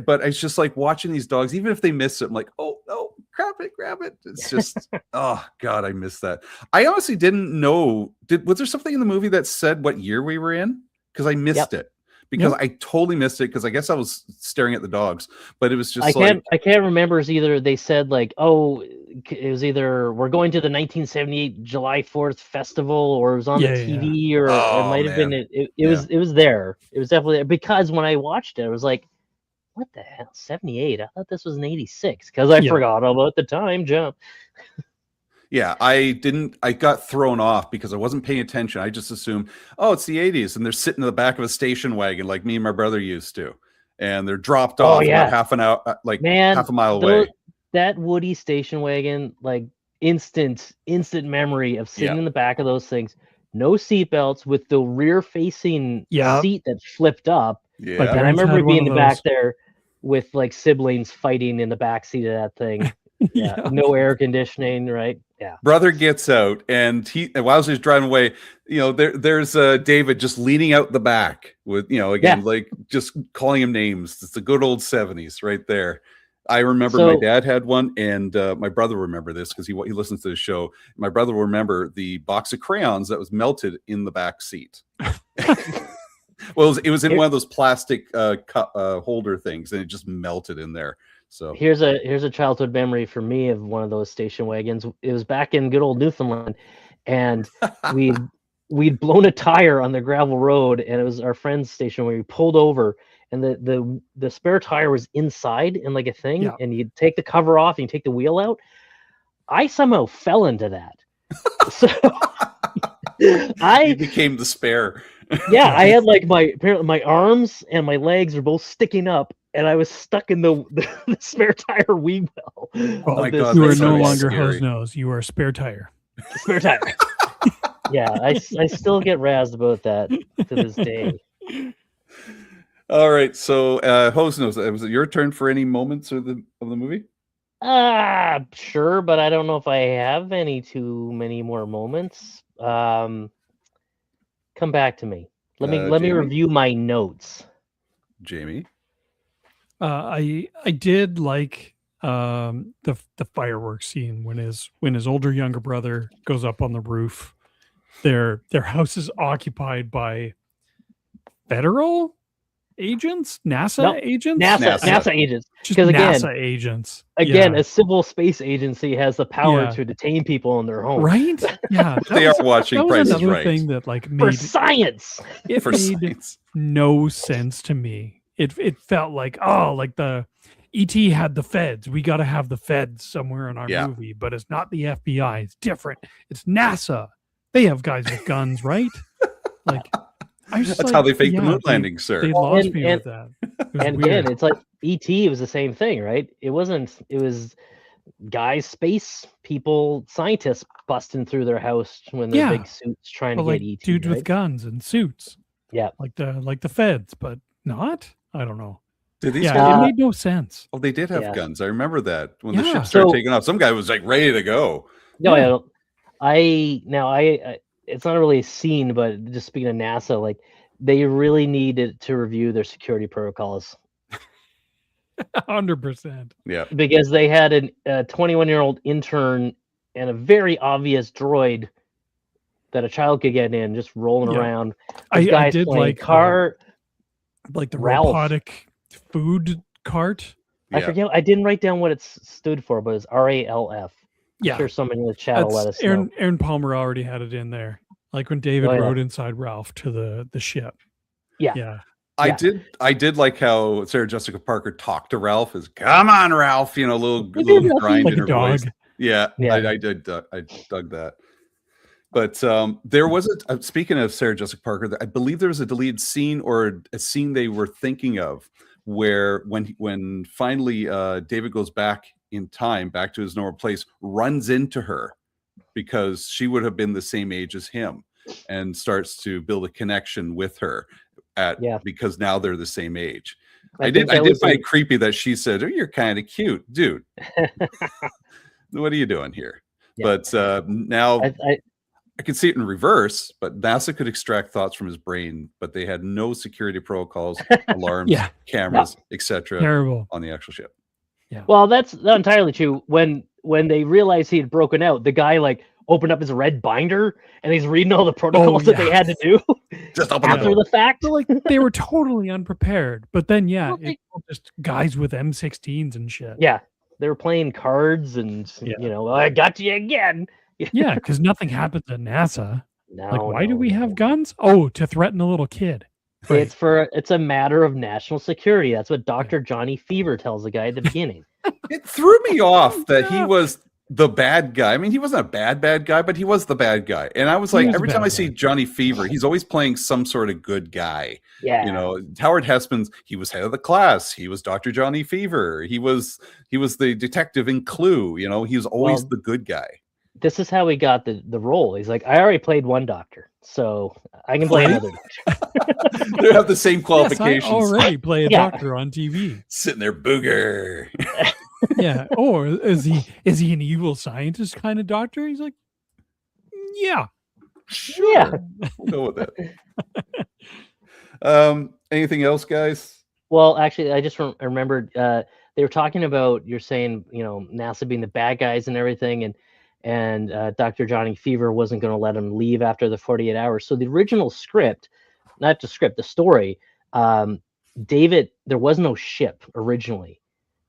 [SPEAKER 2] But it's just like watching these dogs, even if they miss it, I'm like, oh no, grab it. It's just oh god, I miss that. I honestly didn't know. Was there something in the movie that said what year we were in? Because I missed it. Because I totally missed it because I guess I was staring at the dogs. But it was just
[SPEAKER 1] I can't remember. It's either they said like, oh, it was either we're going to the 1978 July 4th festival, or it was on the TV, or it might have been it was there. It was definitely there, because when I watched it, I was like, what the hell, 78? I thought this was an 86 because I forgot about the time jump.
[SPEAKER 2] Yeah, I got thrown off because I wasn't paying attention. I just assumed, oh, it's the 80s, and they're sitting in the back of a station wagon like me and my brother used to, and they're dropped off about half a mile away.
[SPEAKER 1] That Woody station wagon, like instant memory of sitting in the back of those things. No seatbelts, with the rear-facing seat that flipped up.
[SPEAKER 2] Yeah,
[SPEAKER 1] and I remember being in the back there with like siblings fighting in the back seat of that thing. Yeah, no air conditioning, right? Yeah.
[SPEAKER 2] Brother gets out, and while he's driving away, there's David just leaning out the back with, again, like just calling him names. It's the good old 70s right there. I remember my dad had one, and my brother will remember this because he listens to the show. My brother will remember the box of crayons that was melted in the back seat. Well, it was in one of those plastic holder things, and it just melted in there. So
[SPEAKER 1] here's a childhood memory for me of one of those station wagons. It was back in good old Newfoundland, and we'd blown a tire on the gravel road, and it was our friend's station where we pulled over, and the spare tire was inside in like a thing, and you'd take the cover off and you take the wheel out. I somehow fell into that. So
[SPEAKER 2] you became the spare.
[SPEAKER 1] Yeah, I had like my arms and my legs are both sticking up, and I was stuck in the spare tire wheel well.
[SPEAKER 2] Oh my God!
[SPEAKER 3] You are no longer hose nose. You are a spare tire.
[SPEAKER 1] Spare tire. Yeah, I still get razzed about that to this day.
[SPEAKER 2] All right, so hose nose. Was it your turn for any moments of the movie?
[SPEAKER 1] Sure, but I don't know if I have too many more moments. Come back to me. Let me review my notes.
[SPEAKER 2] Jamie,
[SPEAKER 3] I did like the fireworks scene when his younger brother goes up on the roof. Their house is occupied by federal agents, NASA agents,
[SPEAKER 1] NASA agents.
[SPEAKER 3] Because again, NASA agents.
[SPEAKER 1] Again, a civil space agency has the power to detain people in their home.
[SPEAKER 3] Right? Yeah,
[SPEAKER 2] they are watching Price is Right.
[SPEAKER 3] Thing that like made
[SPEAKER 1] for science.
[SPEAKER 3] It made no sense to me. It felt like like the ET had the feds. We got to have the feds somewhere in our movie, but it's not the FBI. It's different. It's NASA. They have guys with guns, right? Like.
[SPEAKER 2] That's how they faked the moon landing, sir.
[SPEAKER 3] They lost me with that.
[SPEAKER 1] And again, it's like ET was the same thing, right? It was guys, space people, scientists busting through their house when they're big suits trying to get ET.
[SPEAKER 3] Dudes with guns and suits.
[SPEAKER 1] Yeah.
[SPEAKER 3] Like the feds, but not? I don't know.
[SPEAKER 2] Did these
[SPEAKER 3] it made no sense.
[SPEAKER 2] Oh, they did have guns. I remember that when the ship started taking off. Some guy was like ready to go.
[SPEAKER 1] No, I it's not really a scene, but just speaking of NASA, like they really needed to review their security protocols.
[SPEAKER 3] 100%.
[SPEAKER 2] Yeah,
[SPEAKER 1] because they had a 21-year-old intern and a very obvious droid that a child could get in, just rolling around.
[SPEAKER 3] I did like
[SPEAKER 1] the Ralph.
[SPEAKER 3] Robotic food cart.
[SPEAKER 1] I forget. I didn't write down what it stood for, but it's RALF.
[SPEAKER 3] Yeah,
[SPEAKER 1] I'm sure somebody in the chat will let us know.
[SPEAKER 3] Aaron Palmer already had it in there, like when David rode inside Ralph to the ship. Yeah.
[SPEAKER 2] I did like how Sarah Jessica Parker talked to Ralph as "Come on, Ralph," a little grind
[SPEAKER 3] like
[SPEAKER 2] in her
[SPEAKER 3] dog.
[SPEAKER 2] voice. Yeah. I did. I dug that. But there was speaking of Sarah Jessica Parker, I believe there was a deleted scene or a scene they were thinking of where when finally David goes back in time, back to his normal place, runs into her because she would have been the same age as him and starts to build a connection with her because now they're the same age. I did find it creepy that she said, "Oh, you're kind of cute, dude." What are you doing here? Yeah. But now I could see it in reverse, but NASA could extract thoughts from his brain, but they had no security protocols, alarms, cameras, etc. on the actual ship.
[SPEAKER 1] Yeah. Well, that's not entirely true. When they realized he had broken out, the guy like opened up his red binder and he's reading all the protocols that they had to do
[SPEAKER 2] just
[SPEAKER 1] after the fact.
[SPEAKER 3] Like they were totally unprepared. But then it's just guys with M16s and shit.
[SPEAKER 1] Yeah. They were playing cards and I got you again.
[SPEAKER 3] Yeah, because nothing happens at NASA. Why do we have guns? Oh, to threaten a little kid.
[SPEAKER 1] Right. It's a matter of national security. That's what Dr. Johnny Fever tells the guy at the beginning.
[SPEAKER 2] It threw me off that he was the bad guy. I mean, he wasn't a bad guy, but he was the bad guy. And I was like, every time I see Johnny Fever, he's always playing some sort of good guy.
[SPEAKER 1] Yeah.
[SPEAKER 2] Howard Hesseman's, he was head of the class. He was Dr. Johnny Fever. He was the detective in Clue. He was always the good guy.
[SPEAKER 1] This is how he got the role. He's like, I already played one doctor, so I can play another doctor.
[SPEAKER 2] They have the same qualifications.
[SPEAKER 3] Yes, I already play a doctor on TV.
[SPEAKER 2] Sitting there, booger.
[SPEAKER 3] Yeah. Or is he an evil scientist kind of doctor? He's like, yeah.
[SPEAKER 2] Sure.
[SPEAKER 1] Yeah.
[SPEAKER 2] We'll go with that. Anything else, guys?
[SPEAKER 1] Well, actually, I just remembered they were talking about, you're saying, NASA being the bad guys and everything, and Dr. Johnny Fever wasn't going to let him leave after the 48 hours. So the original script, not the script, the story, David, there was no ship originally.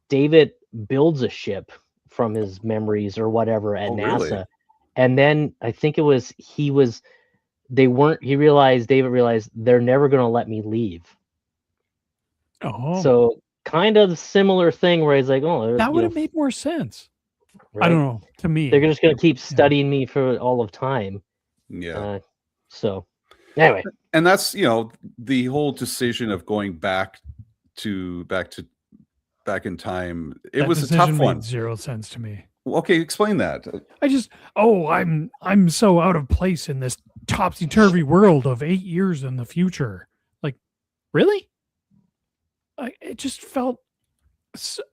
[SPEAKER 1] David builds a ship from his memories or whatever at
[SPEAKER 2] Oh,
[SPEAKER 1] NASA.
[SPEAKER 2] really?
[SPEAKER 1] And then I think David realized they're never going to let me leave.
[SPEAKER 3] Oh,
[SPEAKER 1] So kind of similar thing where he's like, oh,
[SPEAKER 3] that would have made more sense.
[SPEAKER 1] right?
[SPEAKER 3] I don't know. To me,
[SPEAKER 1] They're just going to keep studying me for all of time.
[SPEAKER 2] Yeah.
[SPEAKER 1] So anyway,
[SPEAKER 2] and that's the whole decision of going back in time. It
[SPEAKER 3] that
[SPEAKER 2] was a tough
[SPEAKER 3] decision
[SPEAKER 2] one.
[SPEAKER 3] made zero sense to me.
[SPEAKER 2] Okay, explain that.
[SPEAKER 3] I'm so out of place in this topsy-turvy world of 8 years in the future. Like, really? It just felt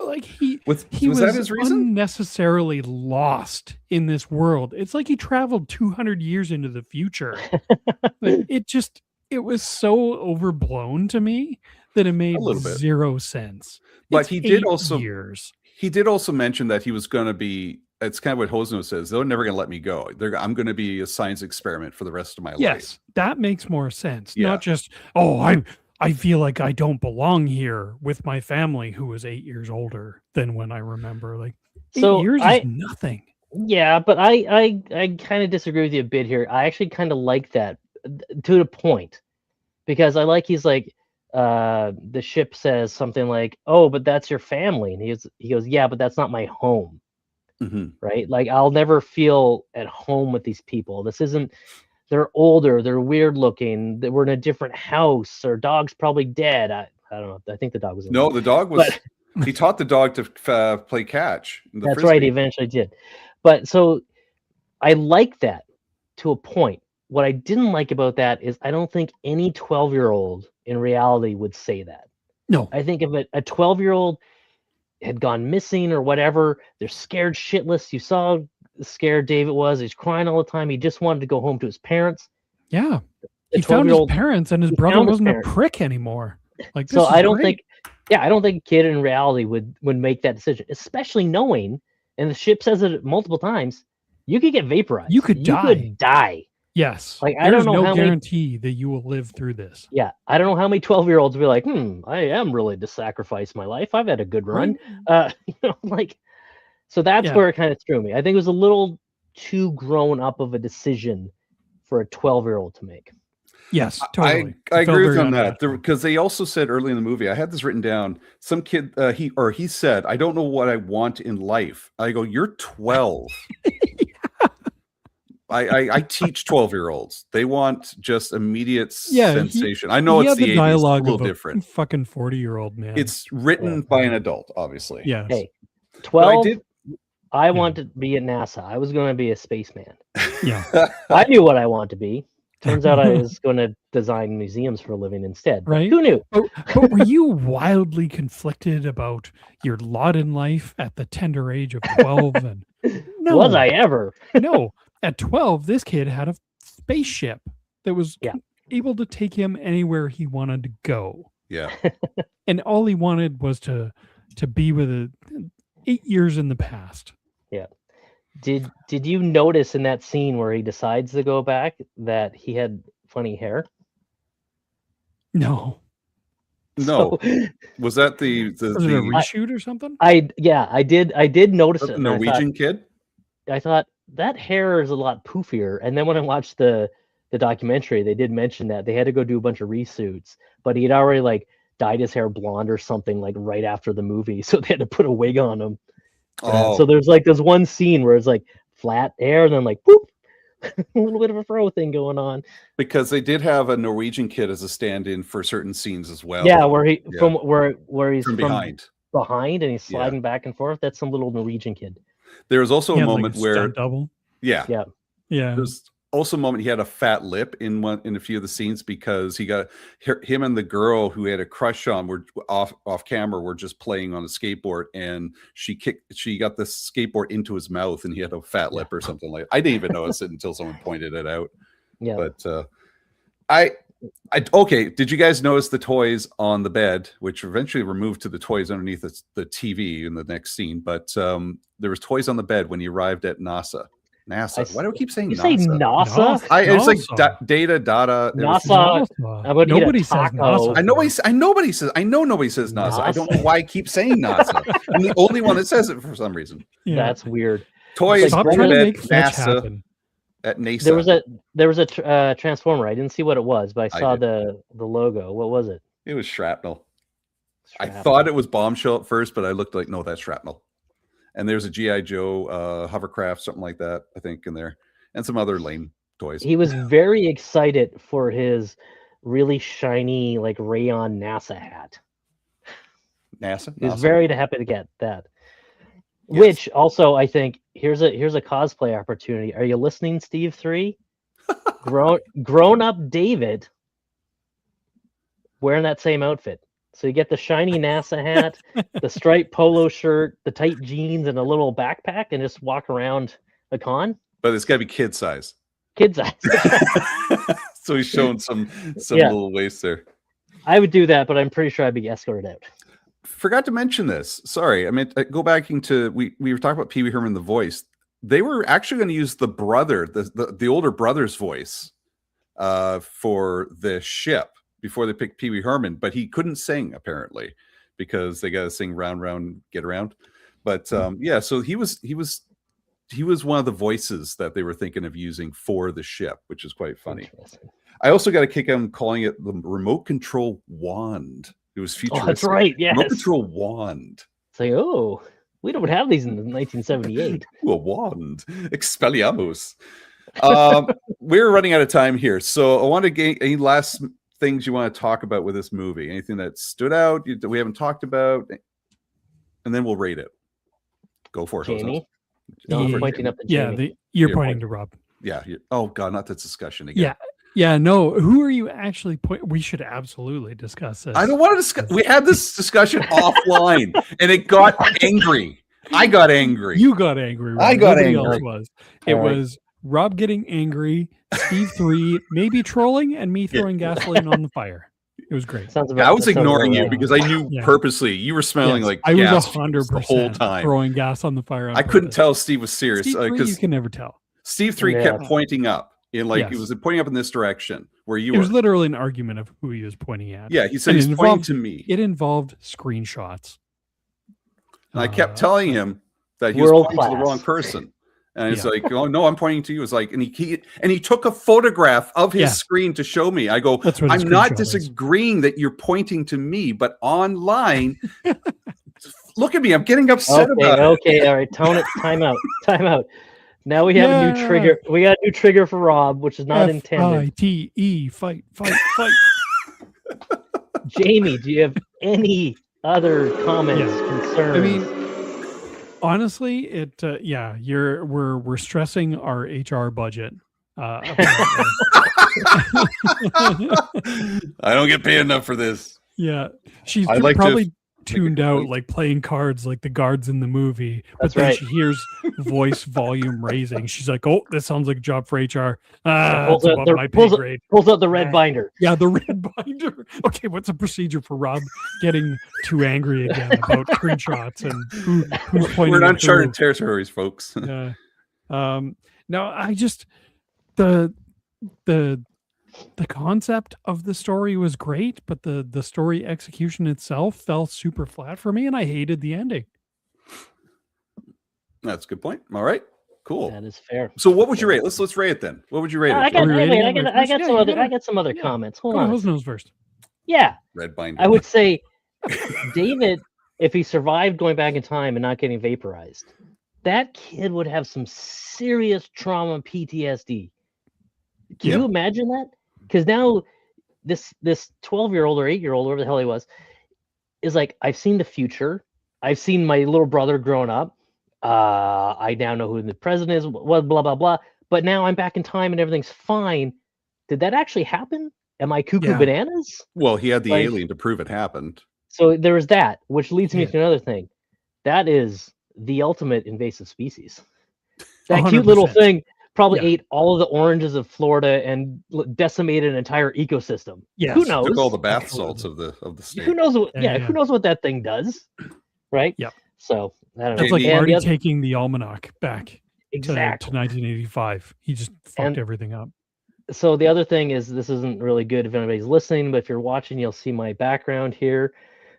[SPEAKER 3] like he
[SPEAKER 2] was
[SPEAKER 3] was
[SPEAKER 2] that his reason?
[SPEAKER 3] unnecessarily lost in this world. It's like he traveled 200 years into the future. It was so overblown to me that it made zero sense.
[SPEAKER 2] But
[SPEAKER 3] it's
[SPEAKER 2] he did
[SPEAKER 3] 8 years.
[SPEAKER 2] He did also mention that he was going to be. It's kind of what Hosno says. They're never going to let me go. I'm going to be a science experiment for the rest of my life.
[SPEAKER 3] Yes, that makes more sense. Yeah. Not just, I feel like I don't belong here with my family who is 8 years older than when I remember. Like 8 years is nothing.
[SPEAKER 1] Yeah, but I kind of disagree with you a bit here. I actually kind of like that to the point, because he's like, the ship says something like, "Oh, but that's your family," and he goes, "Yeah, but that's not my home."
[SPEAKER 2] Mm-hmm.
[SPEAKER 1] Right? Like, I'll never feel at home with these people. They're older, they're weird looking, we're in a different house, our dog's probably dead. I don't know. I think the dog was alive.
[SPEAKER 2] No, the dog was. He taught the dog to play catch.
[SPEAKER 1] That's frisbee. Right. He eventually did. But so I like that to a point. What I didn't like about that is I don't think any 12-year-old in reality would say that.
[SPEAKER 3] No.
[SPEAKER 1] I think if a 12-year-old had gone missing or whatever, they're scared shitless. You saw how scared David was. He's crying all the time. He just wanted to go home to his parents.
[SPEAKER 3] Yeah. He found his parents, and his brother wasn't a prick anymore. Like, this
[SPEAKER 1] so
[SPEAKER 3] is
[SPEAKER 1] I don't
[SPEAKER 3] great.
[SPEAKER 1] I don't think a kid in reality would make that decision, especially knowing, and the ship says it multiple times, you could get vaporized.
[SPEAKER 3] You could die.
[SPEAKER 1] Yes.
[SPEAKER 3] Like, I don't know how guarantee that you will live through this.
[SPEAKER 1] Yeah. I don't know how many 12-year-olds will be like, I am really to sacrifice my life. I've had a good run. Right. So that's where it kind of threw me. I think it was a little too grown up of a decision for a 12-year-old to make.
[SPEAKER 3] Yes, totally.
[SPEAKER 2] I agree with you on that, because they also said early in the movie, I had this written down, some kid, he said, "I don't know what I want in life." I go, "You're 12." I teach 12-year-olds. They want just immediate sensation. I know it's the 80s,
[SPEAKER 3] dialogue
[SPEAKER 2] a little
[SPEAKER 3] of
[SPEAKER 2] different.
[SPEAKER 3] Fucking 40-year-old man.
[SPEAKER 2] It's written by an adult, obviously.
[SPEAKER 3] Yeah.
[SPEAKER 1] Hey, 12. I want to be at NASA. I was going to be a spaceman.
[SPEAKER 3] Yeah.
[SPEAKER 1] I knew what I wanted to be. Turns out I was going to design museums for a living instead.
[SPEAKER 3] Right?
[SPEAKER 1] Who knew?
[SPEAKER 3] But were you wildly conflicted about your lot in life at the tender age of 12? And no,
[SPEAKER 1] was I ever?
[SPEAKER 3] No. At 12, this kid had a spaceship that was able to take him anywhere he wanted to go.
[SPEAKER 2] Yeah.
[SPEAKER 3] And all he wanted was to be with 8 years in the past.
[SPEAKER 1] Yeah. Did you notice in that scene where he decides to go back that he had funny hair?
[SPEAKER 3] No.
[SPEAKER 2] No. Was that was
[SPEAKER 3] it a reshoot or something?
[SPEAKER 1] I did notice it.
[SPEAKER 2] The Norwegian kid?
[SPEAKER 1] I thought that hair is a lot poofier. And then when I watched the documentary, they did mention that they had to go do a bunch of reshoots, but he had already dyed his hair blonde or something right after the movie, so they had to put a wig on him. So there's this one scene where it's flat hair and then whoop, a little bit of a fro thing going on.
[SPEAKER 2] Because they did have a Norwegian kid as a stand-in for certain scenes as well.
[SPEAKER 1] Yeah, where he's from behind and he's sliding back and forth. That's some little Norwegian kid.
[SPEAKER 2] There was also a moment
[SPEAKER 3] a
[SPEAKER 2] where
[SPEAKER 3] stunt double.
[SPEAKER 2] Yeah.
[SPEAKER 3] Yeah.
[SPEAKER 2] also a moment he had a fat lip in a few of the scenes because him and the girl who he had a crush on were off camera were just playing on a skateboard, and she got the skateboard into his mouth and he had a fat lip or something like that. I didn't even notice it until someone pointed it out.
[SPEAKER 1] Yeah.
[SPEAKER 2] But okay, did you guys notice the toys on the bed, which eventually were moved to the toys underneath the TV in the next scene? But there was toys on the bed when he arrived at NASA. Why do I keep saying
[SPEAKER 1] You
[SPEAKER 2] NASA?
[SPEAKER 1] say NASA?
[SPEAKER 2] It's like
[SPEAKER 3] NASA.
[SPEAKER 2] Data.
[SPEAKER 1] NASA. I'm gonna
[SPEAKER 3] Nobody
[SPEAKER 1] eat a
[SPEAKER 3] says
[SPEAKER 1] taco.
[SPEAKER 3] NASA.
[SPEAKER 2] I know nobody says NASA. I don't know why I keep saying NASA. I'm the only one that says it for some reason.
[SPEAKER 3] Yeah.
[SPEAKER 1] That's weird.
[SPEAKER 2] Toys
[SPEAKER 3] Stop
[SPEAKER 2] on
[SPEAKER 3] trying to
[SPEAKER 2] bed,
[SPEAKER 3] make fetch
[SPEAKER 2] NASA
[SPEAKER 3] happen.
[SPEAKER 2] at NASA.
[SPEAKER 1] There was a Transformer. I didn't see what it was, but I saw
[SPEAKER 2] did.
[SPEAKER 1] the logo. What was it?
[SPEAKER 2] It was shrapnel. I
[SPEAKER 1] Shrapnel.
[SPEAKER 2] thought it was bombshell at first, but I looked like, no, that's shrapnel. And there's a G.I. Joe hovercraft, something like that, I think, in there. And some other lame toys.
[SPEAKER 1] He was very excited for his really shiny, like rayon NASA hat.
[SPEAKER 2] NASA?
[SPEAKER 1] He was very happy to get that.
[SPEAKER 2] Yes.
[SPEAKER 1] Which also, I think, here's a cosplay opportunity. Are you listening, Steve 3? Grown up David wearing that same outfit. So you get the shiny NASA hat, the striped polo shirt, the tight jeans, and a little backpack, and just walk around a con.
[SPEAKER 2] But it's got to be kid size.
[SPEAKER 1] Kid size.
[SPEAKER 2] So he's showing some little waist there.
[SPEAKER 1] I would do that, but I'm pretty sure I'd be escorted out.
[SPEAKER 2] Forgot to mention this. Sorry. I mean, go back into we were talking about Pee Wee Herman, the voice. They were actually going to use the brother, the older brother's voice for the ship before they picked Pee Wee Herman, but he couldn't sing apparently because they got to sing Round, Round, Get Around. But yeah, so he was one of the voices that they were thinking of using for the ship, which is quite funny. I also got a kick on calling it the remote control wand. It was futuristic.
[SPEAKER 1] Oh, that's right. Yes.
[SPEAKER 2] Remote control wand.
[SPEAKER 1] It's like, oh, we don't have these in 1978.
[SPEAKER 2] Ooh, a wand. Expelliarmus. We're running out of time here. So I want to get any last things you want to talk about with this movie. Anything that stood out that we haven't talked about? And then we'll rate it. Go for it,
[SPEAKER 1] Jamie?
[SPEAKER 2] Jose.
[SPEAKER 1] No, I'm pointing up to Jamie.
[SPEAKER 3] You're pointing to Rob.
[SPEAKER 2] Yeah. Oh, God, not this discussion again.
[SPEAKER 3] Yeah, no. Who are you actually We should absolutely discuss this.
[SPEAKER 2] I don't want to discuss. We had this discussion offline, and it got angry. I got angry.
[SPEAKER 3] You got angry. Rob.
[SPEAKER 2] I got
[SPEAKER 3] Nobody
[SPEAKER 2] angry.
[SPEAKER 3] Else was. It was Rob getting angry, Steve 3 maybe trolling, and me throwing gasoline on the fire. It was great.
[SPEAKER 2] I was ignoring you because I knew purposely you were smelling like
[SPEAKER 3] I
[SPEAKER 2] gas
[SPEAKER 3] was 100%
[SPEAKER 2] the whole time.
[SPEAKER 3] throwing gas on the fire.
[SPEAKER 2] I couldn't tell Steve was serious
[SPEAKER 3] Steve 3,
[SPEAKER 2] because
[SPEAKER 3] you can never tell.
[SPEAKER 2] Steve 3 kept pointing up in it was pointing up in this direction where you were.
[SPEAKER 3] It was literally an argument of who he was pointing at.
[SPEAKER 2] Yeah, he said he's pointing to me.
[SPEAKER 3] It involved screenshots.
[SPEAKER 2] And I kept telling him that he was pointing to the wrong person. And it's like, oh no, I'm pointing to you. It's like, and he took a photograph of his screen to show me. I go, I'm not disagreeing that you're pointing to me, but online, look at me. I'm getting upset about it.
[SPEAKER 1] Okay, all right. Tone it. Time out. Now we have a new trigger. We got a new trigger for Rob, which is not intended.
[SPEAKER 3] F-I-T-E, fight.
[SPEAKER 1] Jamie, do you have any other comments, concerns?
[SPEAKER 3] I mean, honestly, we're stressing our HR budget.
[SPEAKER 2] I don't get paid enough for this.
[SPEAKER 3] Yeah, she's probably tuned out, like playing cards like the guards in the movie. But then she hears voice volume raising. She's like, "Oh, this sounds like a job for HR." Pulls out
[SPEAKER 1] the red binder.
[SPEAKER 3] Yeah, the red binder. Okay, what's the procedure for Rob getting too angry again about screenshots and who's pointing?
[SPEAKER 2] We're in uncharted territories, folks.
[SPEAKER 3] Yeah. No, I just the concept of the story was great, but the story execution itself fell super flat for me, and I hated the ending.
[SPEAKER 2] That's a good point. All right, cool.
[SPEAKER 1] That is fair.
[SPEAKER 2] So, what would you rate? Let's rate it then. What would you rate it?
[SPEAKER 1] I got some other comments. Hold on.
[SPEAKER 3] Who's knows first?
[SPEAKER 1] Yeah,
[SPEAKER 2] red binder.
[SPEAKER 1] I would say David, if he survived going back in time and not getting vaporized, that kid would have some serious trauma, PTSD. Can you imagine that? Because now this 12-year-old or 8-year-old, whatever the hell he was, is like, I've seen the future. I've seen my little brother growing up. I now know who the president is, blah, blah, blah, blah. but now I'm back in time and everything's fine. Did that actually happen? Am I cuckoo
[SPEAKER 3] Yeah.
[SPEAKER 1] bananas?
[SPEAKER 2] Well, he had the
[SPEAKER 1] Like-
[SPEAKER 2] alien to prove it happened.
[SPEAKER 1] So there was that, which leads me
[SPEAKER 3] Yeah.
[SPEAKER 1] to another thing. That is the ultimate invasive species. That cute little
[SPEAKER 3] 100%.
[SPEAKER 1] thing probably
[SPEAKER 3] Yeah.
[SPEAKER 1] ate all of the oranges of Florida and decimated an entire ecosystem.
[SPEAKER 3] Yes.
[SPEAKER 1] Who knows?
[SPEAKER 2] Took all the bath
[SPEAKER 3] Absolutely.
[SPEAKER 2] salts of the state.
[SPEAKER 1] Who knows what?
[SPEAKER 3] Yeah,
[SPEAKER 1] Yeah,
[SPEAKER 3] yeah.
[SPEAKER 1] who knows what that thing does, right?
[SPEAKER 3] Yep.
[SPEAKER 1] So I don't know.
[SPEAKER 3] That's like
[SPEAKER 2] JD,
[SPEAKER 1] And
[SPEAKER 3] Marty
[SPEAKER 1] the other-
[SPEAKER 3] taking the almanac back to
[SPEAKER 1] exactly.
[SPEAKER 3] 1985. He just fucked
[SPEAKER 1] And-
[SPEAKER 3] everything up.
[SPEAKER 1] So the other thing is, this isn't really good if anybody's listening, but if you're watching, you'll see my background here.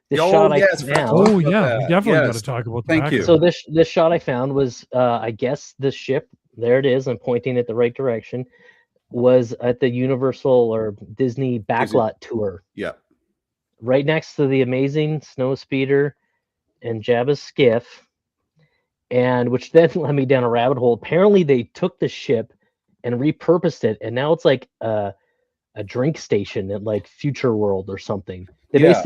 [SPEAKER 1] The
[SPEAKER 2] Oh,
[SPEAKER 1] shot
[SPEAKER 2] yes,
[SPEAKER 1] I
[SPEAKER 2] forgot
[SPEAKER 1] found.
[SPEAKER 3] Oh
[SPEAKER 2] about
[SPEAKER 3] yeah,
[SPEAKER 2] that.
[SPEAKER 3] we definitely got
[SPEAKER 2] Yes.
[SPEAKER 3] to talk about the
[SPEAKER 2] Thank you.
[SPEAKER 3] background.
[SPEAKER 1] So this shot I found was, I guess this ship, there it is, I'm pointing it the right direction, was at the Universal or Disney backlot tour,
[SPEAKER 2] Yeah.
[SPEAKER 1] right next to the amazing snow speeder and Jabba's skiff, and which then led me down a rabbit hole. Apparently they took the ship and repurposed it, and now it's like a drink station at like Future World or something.
[SPEAKER 2] Yeah.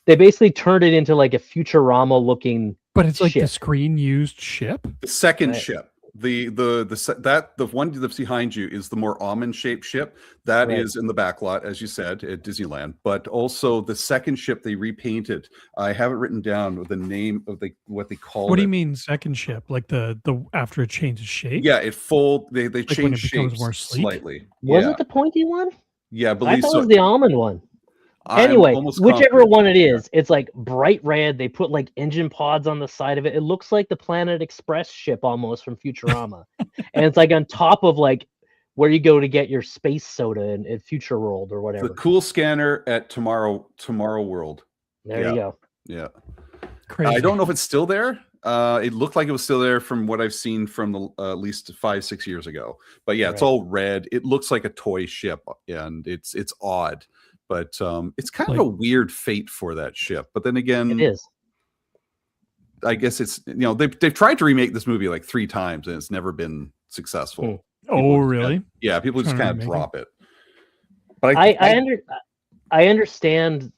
[SPEAKER 1] They basically turned it into like a Futurama looking.
[SPEAKER 3] But it's like the
[SPEAKER 1] ship.
[SPEAKER 3] screen used ship.
[SPEAKER 2] The second
[SPEAKER 1] Right.
[SPEAKER 2] ship, the one that's behind you is the more almond shaped ship that is
[SPEAKER 1] Right.
[SPEAKER 2] in the back lot, as you said, at Disneyland. But also the second ship they repainted. I have it written down with the name of what they call
[SPEAKER 3] What do
[SPEAKER 2] it.
[SPEAKER 3] you mean second ship? Like the after it changes shape?
[SPEAKER 2] Yeah, it fold. They
[SPEAKER 3] when
[SPEAKER 2] changed
[SPEAKER 3] it becomes
[SPEAKER 2] shapes
[SPEAKER 3] more sleek?
[SPEAKER 2] slightly.
[SPEAKER 1] Was
[SPEAKER 2] yeah,
[SPEAKER 1] it the pointy one?
[SPEAKER 2] yeah, I
[SPEAKER 1] I
[SPEAKER 2] believe
[SPEAKER 1] thought
[SPEAKER 2] so.
[SPEAKER 1] it was the almond one.
[SPEAKER 2] I'm
[SPEAKER 1] Anyway,
[SPEAKER 2] almost
[SPEAKER 1] whichever
[SPEAKER 2] confident.
[SPEAKER 1] one it is, it's like bright red. They put like engine pods on the side of it. It looks like the Planet Express ship almost from Futurama. And it's like on top of like where you go to get your space soda in Future World or whatever.
[SPEAKER 2] The cool scanner at Tomorrow World.
[SPEAKER 1] There
[SPEAKER 2] yeah.
[SPEAKER 1] you go.
[SPEAKER 2] Yeah.
[SPEAKER 3] Crazy.
[SPEAKER 2] I don't know if it's still there. It looked like it was still there from what I've seen from the at least 5-6 years ago. But yeah, it's
[SPEAKER 1] Right.
[SPEAKER 2] all red. It looks like a toy ship, and it's odd. But it's kind of a weird fate for that ship. But then again,
[SPEAKER 1] It is.
[SPEAKER 2] I guess it's they've tried to remake this movie like 3 times and it's never been successful.
[SPEAKER 3] Oh, really?
[SPEAKER 2] Yeah, people just
[SPEAKER 3] Trying to
[SPEAKER 2] kind of
[SPEAKER 3] remake
[SPEAKER 2] drop it. But
[SPEAKER 1] I understand,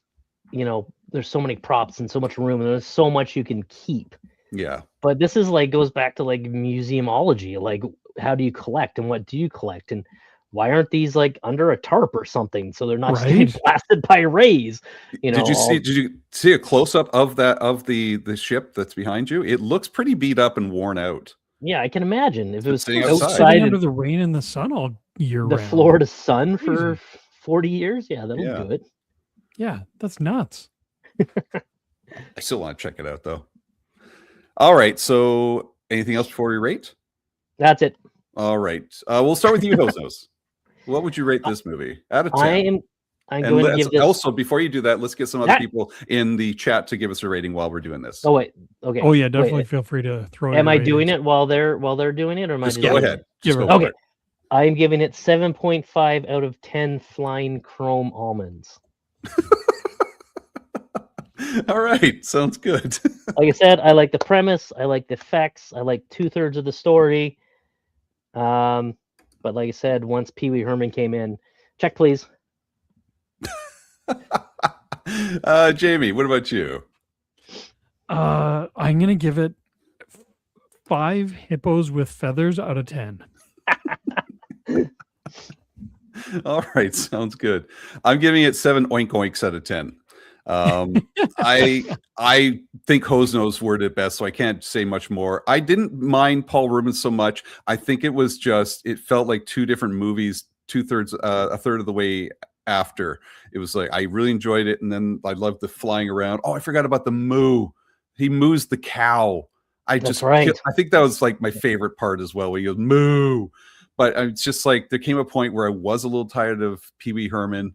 [SPEAKER 1] there's so many props and so much room and there's so much you can keep.
[SPEAKER 2] yeah.
[SPEAKER 1] But this is like goes back to like museumology. Like, how do you collect and what do you collect? And why aren't these like under a tarp or something so they're not getting
[SPEAKER 3] Right.
[SPEAKER 1] blasted by rays?
[SPEAKER 2] Did you see a close up of the ship that's behind you? It looks pretty beat up and worn out.
[SPEAKER 1] Yeah, I can imagine if it was
[SPEAKER 2] sitting
[SPEAKER 3] Sitting
[SPEAKER 1] outside
[SPEAKER 3] under
[SPEAKER 1] in
[SPEAKER 3] the rain and the sun all year
[SPEAKER 1] the
[SPEAKER 3] round.
[SPEAKER 1] Florida sun for
[SPEAKER 3] Crazy.
[SPEAKER 1] 40 years. Yeah, that'll
[SPEAKER 2] Yeah.
[SPEAKER 1] do it.
[SPEAKER 3] Yeah, that's nuts.
[SPEAKER 2] I still want to check it out though. All right. So anything else before we rate?
[SPEAKER 1] That's it.
[SPEAKER 2] All right. We'll start with you, Hozos. What would you rate this movie out of 10?
[SPEAKER 1] I'm
[SPEAKER 2] And
[SPEAKER 1] going to
[SPEAKER 2] let's
[SPEAKER 1] give this.
[SPEAKER 2] also, before you do that, let's get some other
[SPEAKER 1] Ah.
[SPEAKER 2] people in the chat to give us a rating while we're doing this.
[SPEAKER 1] Oh wait. Okay.
[SPEAKER 3] Oh yeah,
[SPEAKER 1] Wait,
[SPEAKER 3] definitely feel free to throw.
[SPEAKER 1] am I doing it while they're doing it, or am I
[SPEAKER 2] Just
[SPEAKER 1] just
[SPEAKER 2] go
[SPEAKER 1] doing
[SPEAKER 2] ahead.
[SPEAKER 1] it?
[SPEAKER 2] Just
[SPEAKER 3] Give
[SPEAKER 2] go
[SPEAKER 3] her-
[SPEAKER 2] for
[SPEAKER 1] Okay.
[SPEAKER 2] it.
[SPEAKER 1] I'm giving it 7.5 out of 10 flying chrome almonds.
[SPEAKER 2] All right. Sounds good.
[SPEAKER 1] Like I said, I like the premise. I like the effects. I like 2/3 of the story. But like I said, once Pee Wee Herman came in, check please.
[SPEAKER 2] Jamie, what about you?
[SPEAKER 3] I'm gonna give it 5 hippos with feathers out of 10.
[SPEAKER 2] All right, sounds good. I'm giving it 7 oink oinks out of 10. I think Hosnos worded it best, so I can't say much more. I didn't mind Paul Rubens so much. I think it was just it felt like 2 different movies, a third of the way after. It was like I really enjoyed it, and then I loved the flying around. Oh, I forgot about the moo. He moos the cow.
[SPEAKER 1] That's right.
[SPEAKER 2] I think that was like my favorite part as well, where he goes moo. But it's just like there came a point where I was a little tired of Pee Wee Herman.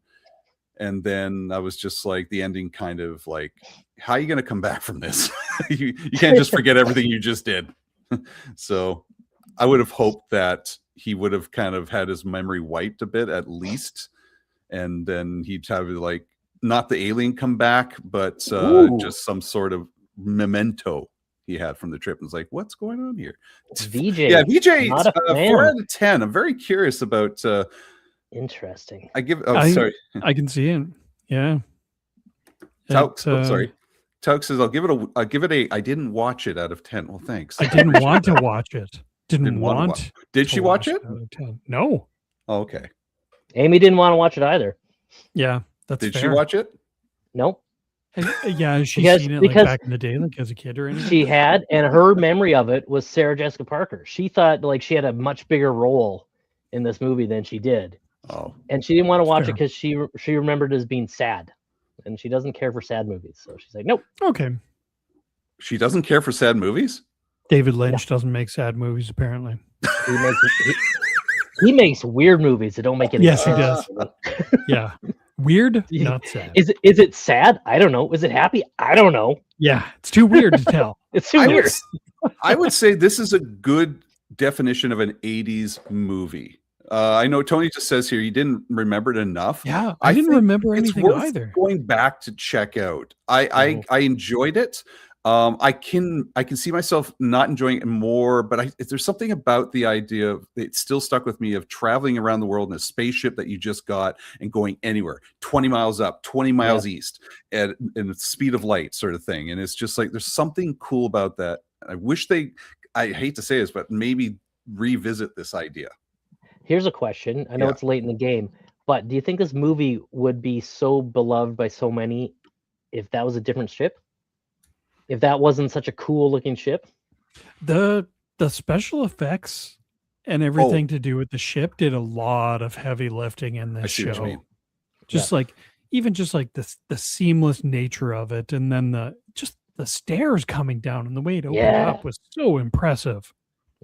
[SPEAKER 2] And then I was just like the ending kind of like, how are you going to come back from this? you can't just forget everything you just did. So I would have hoped that he would have kind of had his memory wiped a bit at least. And then he'd have like, not the alien come back, but just some sort of memento he had from the trip. And it's like, what's going on here?
[SPEAKER 1] VJ.
[SPEAKER 2] Yeah, VJ,
[SPEAKER 1] not a
[SPEAKER 2] 4
[SPEAKER 1] fan.
[SPEAKER 2] out of 10. I'm very curious about...
[SPEAKER 1] Interesting.
[SPEAKER 2] sorry.
[SPEAKER 3] I can see it. Yeah.
[SPEAKER 2] Taux, sorry. Taux says I'll give it a I didn't watch it out of 10. Well, thanks.
[SPEAKER 3] I didn't want to watch it. Didn't
[SPEAKER 2] wanna
[SPEAKER 3] want.
[SPEAKER 2] Did
[SPEAKER 3] to
[SPEAKER 2] she watch it?
[SPEAKER 3] out of 10. No.
[SPEAKER 2] Oh, okay.
[SPEAKER 1] Amy didn't want to watch it either.
[SPEAKER 3] Yeah, that's
[SPEAKER 2] Did
[SPEAKER 3] fair.
[SPEAKER 2] she watch it?
[SPEAKER 1] Nope.
[SPEAKER 3] Yeah, has she
[SPEAKER 1] Because-
[SPEAKER 3] seen it
[SPEAKER 1] because-
[SPEAKER 3] like back in the day, like as a kid or anything?
[SPEAKER 1] She had, and her memory of it was Sarah Jessica Parker. She thought like she had a much bigger role in this movie than she did,
[SPEAKER 2] Oh,
[SPEAKER 1] and she didn't want to watch
[SPEAKER 3] Fair.
[SPEAKER 1] it because she remembered it as being sad, and she doesn't care for sad movies. So she's like, nope.
[SPEAKER 3] Okay.
[SPEAKER 2] she doesn't care for sad movies?
[SPEAKER 3] David Lynch doesn't make sad movies, apparently.
[SPEAKER 1] He makes weird movies that don't make any
[SPEAKER 3] Yes, he
[SPEAKER 1] sense.
[SPEAKER 3] does. Yeah. Weird,
[SPEAKER 1] Yeah.
[SPEAKER 3] not sad.
[SPEAKER 1] Is it sad? I don't know. Is it happy? I don't know.
[SPEAKER 3] Yeah, it's too weird to tell.
[SPEAKER 1] It's too
[SPEAKER 2] I
[SPEAKER 1] weird.
[SPEAKER 2] I would say this is a good definition of an 80s movie. I know Tony just says here he didn't remember it enough.
[SPEAKER 3] Yeah,
[SPEAKER 2] I
[SPEAKER 3] I didn't
[SPEAKER 2] think
[SPEAKER 3] remember
[SPEAKER 2] It's
[SPEAKER 3] anything
[SPEAKER 2] worth
[SPEAKER 3] either.
[SPEAKER 2] going back to check out. I enjoyed it. I can see myself not enjoying it more, but there's something about the idea of it still stuck with me of traveling around the world in a spaceship that you just got and going anywhere, 20 miles up, 20 miles east at in the speed of light sort of thing. And it's just like there's something cool about that. I wish I hate to say this, but maybe revisit this idea.
[SPEAKER 1] Here's a question. I know
[SPEAKER 2] Yeah.
[SPEAKER 1] it's late in the game, but do you think this movie would be so beloved by so many if that was a different ship? If that wasn't such a cool looking ship?
[SPEAKER 3] The special effects and everything to do with the ship did a lot of heavy lifting in
[SPEAKER 2] I
[SPEAKER 3] this
[SPEAKER 2] see what you
[SPEAKER 3] show.
[SPEAKER 2] mean.
[SPEAKER 3] Just like even just like the seamless nature of it, and then the stairs coming down and the way it opened
[SPEAKER 1] Yeah.
[SPEAKER 3] up was so impressive.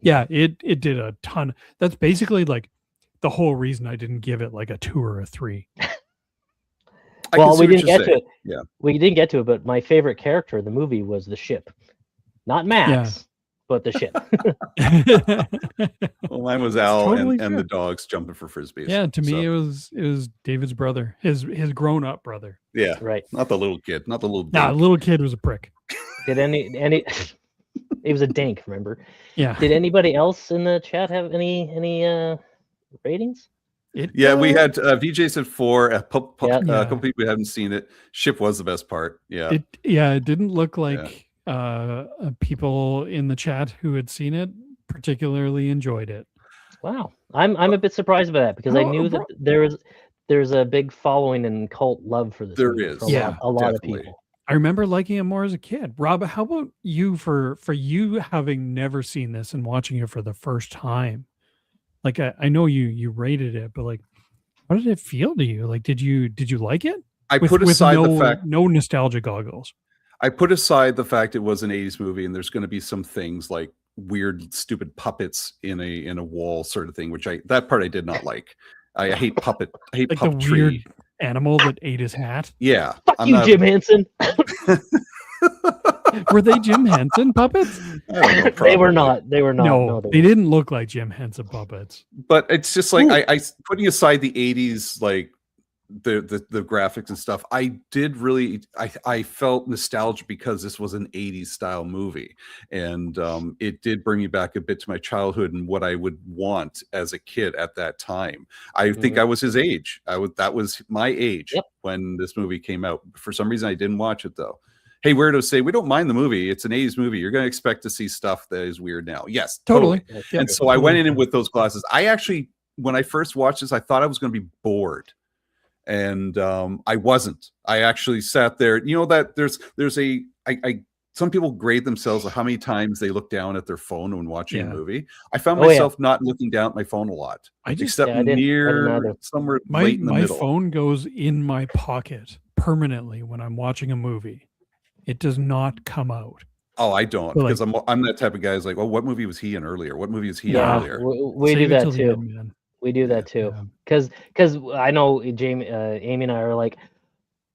[SPEAKER 3] Yeah, it did a ton. That's basically like the whole reason I didn't give it like a 2 or a 3.
[SPEAKER 2] I
[SPEAKER 1] Well,
[SPEAKER 2] can see
[SPEAKER 1] we
[SPEAKER 2] what
[SPEAKER 1] didn't
[SPEAKER 2] you're
[SPEAKER 1] get to
[SPEAKER 2] saying.
[SPEAKER 1] it.
[SPEAKER 2] Yeah.
[SPEAKER 1] We didn't get to it, but my favorite character in the movie was the ship. Not Max, but the ship.
[SPEAKER 2] Well, mine was Al
[SPEAKER 3] totally
[SPEAKER 2] and
[SPEAKER 3] fair.
[SPEAKER 2] the dogs jumping for frisbees.
[SPEAKER 3] Yeah, to me
[SPEAKER 2] So,
[SPEAKER 3] it was David's brother, his grown up brother.
[SPEAKER 2] yeah,
[SPEAKER 1] Right.
[SPEAKER 2] not the little kid, not the little.
[SPEAKER 3] Nah,
[SPEAKER 2] dink.
[SPEAKER 3] little kid was a prick.
[SPEAKER 1] Did any it was a dink, remember?
[SPEAKER 3] Yeah.
[SPEAKER 1] Did anybody else in the chat have any ratings?
[SPEAKER 2] Yeah, we had VJ said 4. A couple
[SPEAKER 3] Yeah.
[SPEAKER 2] people who haven't seen it. Ship was the best part. Yeah,
[SPEAKER 3] It didn't look like people in the chat who had seen it particularly enjoyed it.
[SPEAKER 1] Wow. I'm a bit surprised by that because I
[SPEAKER 3] Oh,
[SPEAKER 1] knew that there's a big following and cult love for this
[SPEAKER 2] There
[SPEAKER 1] movie
[SPEAKER 2] is.
[SPEAKER 1] for
[SPEAKER 3] Yeah,
[SPEAKER 1] a lot of
[SPEAKER 2] definitely.
[SPEAKER 1] people.
[SPEAKER 3] I remember liking it more as a kid. Rob, how about you for you having never seen this and watching it for the first time? Like I know you rated it, but like how did it feel to you? Like did you like it?
[SPEAKER 2] I put aside the fact
[SPEAKER 3] no nostalgia goggles.
[SPEAKER 2] I put aside the fact it was an 80s movie and there's going to be some things like weird, stupid puppets in a wall sort of thing, which that part I did not like. I hate
[SPEAKER 3] Like the
[SPEAKER 2] puppetry.
[SPEAKER 3] weird animal that ate his hat.
[SPEAKER 2] Yeah,
[SPEAKER 1] Fuck you, Jim Henson.
[SPEAKER 3] Were they Jim Henson puppets?
[SPEAKER 2] I don't know,
[SPEAKER 1] They were
[SPEAKER 2] probably.
[SPEAKER 1] not. They were not.
[SPEAKER 3] No,
[SPEAKER 1] they
[SPEAKER 3] they
[SPEAKER 1] weren't.
[SPEAKER 3] didn't look like Jim Henson puppets.
[SPEAKER 2] But it's just like I putting aside the 80s, like the graphics and stuff, I did really I felt nostalgia because this was an 80s style movie, and it did bring me back a bit to my childhood and what I would want as a kid at that time. I think I was his age. That was my age when this movie came out. For some reason I didn't watch it though. Hey, weirdos say we don't mind the movie. It's an 80s movie. You're going to expect to see stuff that is weird now. Yes, totally.
[SPEAKER 3] Yeah,
[SPEAKER 2] And so I went in with those glasses. I actually, when I first watched this, I thought I was going to be bored, and I wasn't. I actually sat there. You know that there's some people grade themselves on how many times they look down at their phone when watching a movie. I found myself not looking down at my phone a lot, except
[SPEAKER 1] I didn't
[SPEAKER 2] near somewhere late in the
[SPEAKER 3] my
[SPEAKER 2] middle.
[SPEAKER 3] phone goes in my pocket permanently when I'm watching a movie. It does not come out.
[SPEAKER 2] Oh, I don't,
[SPEAKER 3] But,
[SPEAKER 2] because I'm that type of guy who's like, well, what movie was he in earlier? What movie was he in earlier?
[SPEAKER 1] We do
[SPEAKER 3] Save it
[SPEAKER 1] that
[SPEAKER 3] till the
[SPEAKER 1] too.
[SPEAKER 3] end, man.
[SPEAKER 1] We do that too.
[SPEAKER 3] Yeah.
[SPEAKER 1] Because I know Amy and I are like,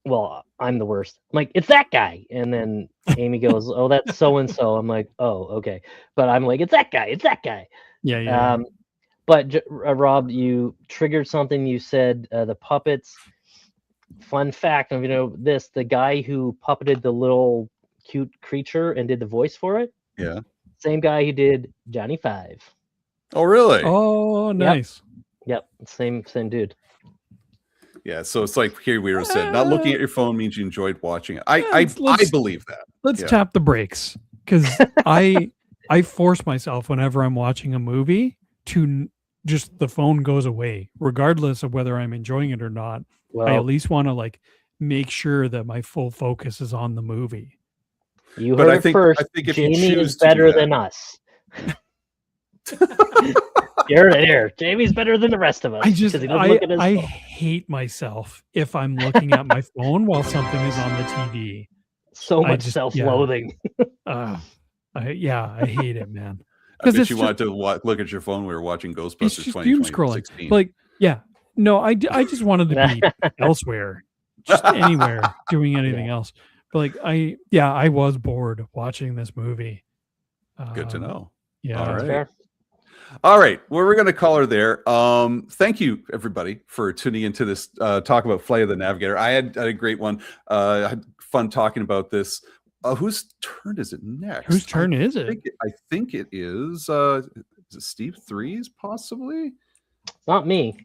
[SPEAKER 1] well, I'm the worst. I'm like, it's that guy. And then Amy goes, oh, that's so and so. I'm like, oh, okay. But I'm like, it's that guy. It's that guy.
[SPEAKER 3] Yeah.
[SPEAKER 1] But Rob, you triggered something. You said the puppets. Fun fact, the guy who puppeted the little cute creature and did the voice for it.
[SPEAKER 2] Yeah.
[SPEAKER 1] Same guy who did Johnny Five.
[SPEAKER 2] Oh, really?
[SPEAKER 3] Oh, nice.
[SPEAKER 1] Yep. Same dude.
[SPEAKER 2] Yeah, so it's like here we said, not looking at your phone means you enjoyed watching it. I
[SPEAKER 3] let's
[SPEAKER 2] believe that.
[SPEAKER 3] Let's
[SPEAKER 2] Yeah.
[SPEAKER 3] tap the brakes because I I force myself whenever I'm watching a movie to just the phone goes away, regardless of whether I'm enjoying it or not. I at
[SPEAKER 1] Well,
[SPEAKER 3] least want to like make sure that my full focus is on the movie.
[SPEAKER 1] you
[SPEAKER 2] But
[SPEAKER 1] heard
[SPEAKER 2] I
[SPEAKER 1] it
[SPEAKER 2] think
[SPEAKER 1] first.
[SPEAKER 2] if you
[SPEAKER 1] Jamie
[SPEAKER 2] choose
[SPEAKER 1] is
[SPEAKER 2] to do
[SPEAKER 1] better
[SPEAKER 2] that-
[SPEAKER 1] than us. You heard it here. Jamie's better than the rest of us.
[SPEAKER 3] I just
[SPEAKER 1] 'cause he doesn't look at his
[SPEAKER 3] I
[SPEAKER 1] phone.
[SPEAKER 3] hate myself if I'm looking at my phone while something is on the TV.
[SPEAKER 1] So
[SPEAKER 3] I
[SPEAKER 1] much
[SPEAKER 3] just-
[SPEAKER 1] self-loathing.
[SPEAKER 3] I hate it, man.
[SPEAKER 2] I
[SPEAKER 3] 'Cause
[SPEAKER 2] bet
[SPEAKER 3] it's
[SPEAKER 2] you
[SPEAKER 3] just-
[SPEAKER 2] wanted to look at your phone when we were watching
[SPEAKER 3] It's
[SPEAKER 2] Ghostbusters
[SPEAKER 3] just doom scrolling.
[SPEAKER 2] 2016.
[SPEAKER 3] Like, yeah, no, I just wanted to be elsewhere, just anywhere, doing anything else. But like, I was bored watching this movie.
[SPEAKER 2] Good to know.
[SPEAKER 3] Yeah,
[SPEAKER 2] All right.
[SPEAKER 1] Fair.
[SPEAKER 2] All right. Well, we're going to call her there. Thank you, everybody, for tuning into this talk about Flight of the Navigator. I had a great one. I had fun talking about this. Whose turn is it next?
[SPEAKER 3] Whose turn is it?
[SPEAKER 2] I think it is it Steve Three's possibly?
[SPEAKER 1] It's not me.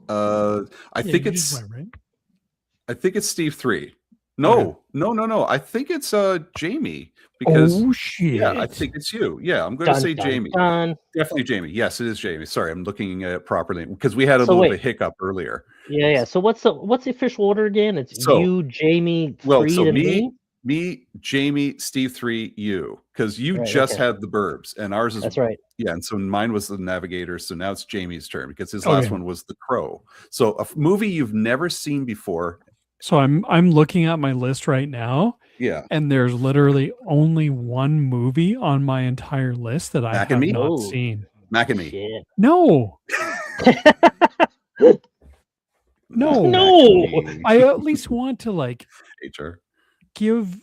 [SPEAKER 2] I
[SPEAKER 3] Yeah,
[SPEAKER 2] think
[SPEAKER 3] you
[SPEAKER 2] it's
[SPEAKER 3] just went, right?
[SPEAKER 2] I think it's Steve Three. No. I think it's Jamie because
[SPEAKER 3] Oh shit!
[SPEAKER 2] yeah, I think it's you. Yeah, I'm going to
[SPEAKER 1] Dun,
[SPEAKER 2] say
[SPEAKER 1] dun,
[SPEAKER 2] Jamie.
[SPEAKER 1] dun.
[SPEAKER 2] Definitely Jamie. Yes, it is Jamie. Sorry, I'm looking at it properly because we had a
[SPEAKER 1] So
[SPEAKER 2] little
[SPEAKER 1] wait.
[SPEAKER 2] bit of hiccup earlier.
[SPEAKER 1] Yeah. So what's the official order again? It's
[SPEAKER 2] So-
[SPEAKER 1] you, Jamie,
[SPEAKER 2] Well,
[SPEAKER 1] Freed,
[SPEAKER 2] so
[SPEAKER 1] and me.
[SPEAKER 2] me, Jamie, Steve Three, you, because you
[SPEAKER 1] Right,
[SPEAKER 2] just
[SPEAKER 1] okay.
[SPEAKER 2] had the Burbs, and ours is
[SPEAKER 1] That's right.
[SPEAKER 2] yeah, and so mine was the Navigator. So now it's Jamie's turn because his
[SPEAKER 3] Okay.
[SPEAKER 2] last one was The Crow. So a movie you've never seen before.
[SPEAKER 3] So I'm looking at my list right now,
[SPEAKER 2] Yeah,
[SPEAKER 3] and there's literally only one movie on my entire list that I
[SPEAKER 2] Mac
[SPEAKER 3] have
[SPEAKER 2] and Me?
[SPEAKER 3] not
[SPEAKER 1] Oh.
[SPEAKER 3] seen.
[SPEAKER 2] Mac and Me.
[SPEAKER 1] Shit.
[SPEAKER 3] No, No.
[SPEAKER 1] No.
[SPEAKER 3] I at least want to like
[SPEAKER 2] HR.
[SPEAKER 3] give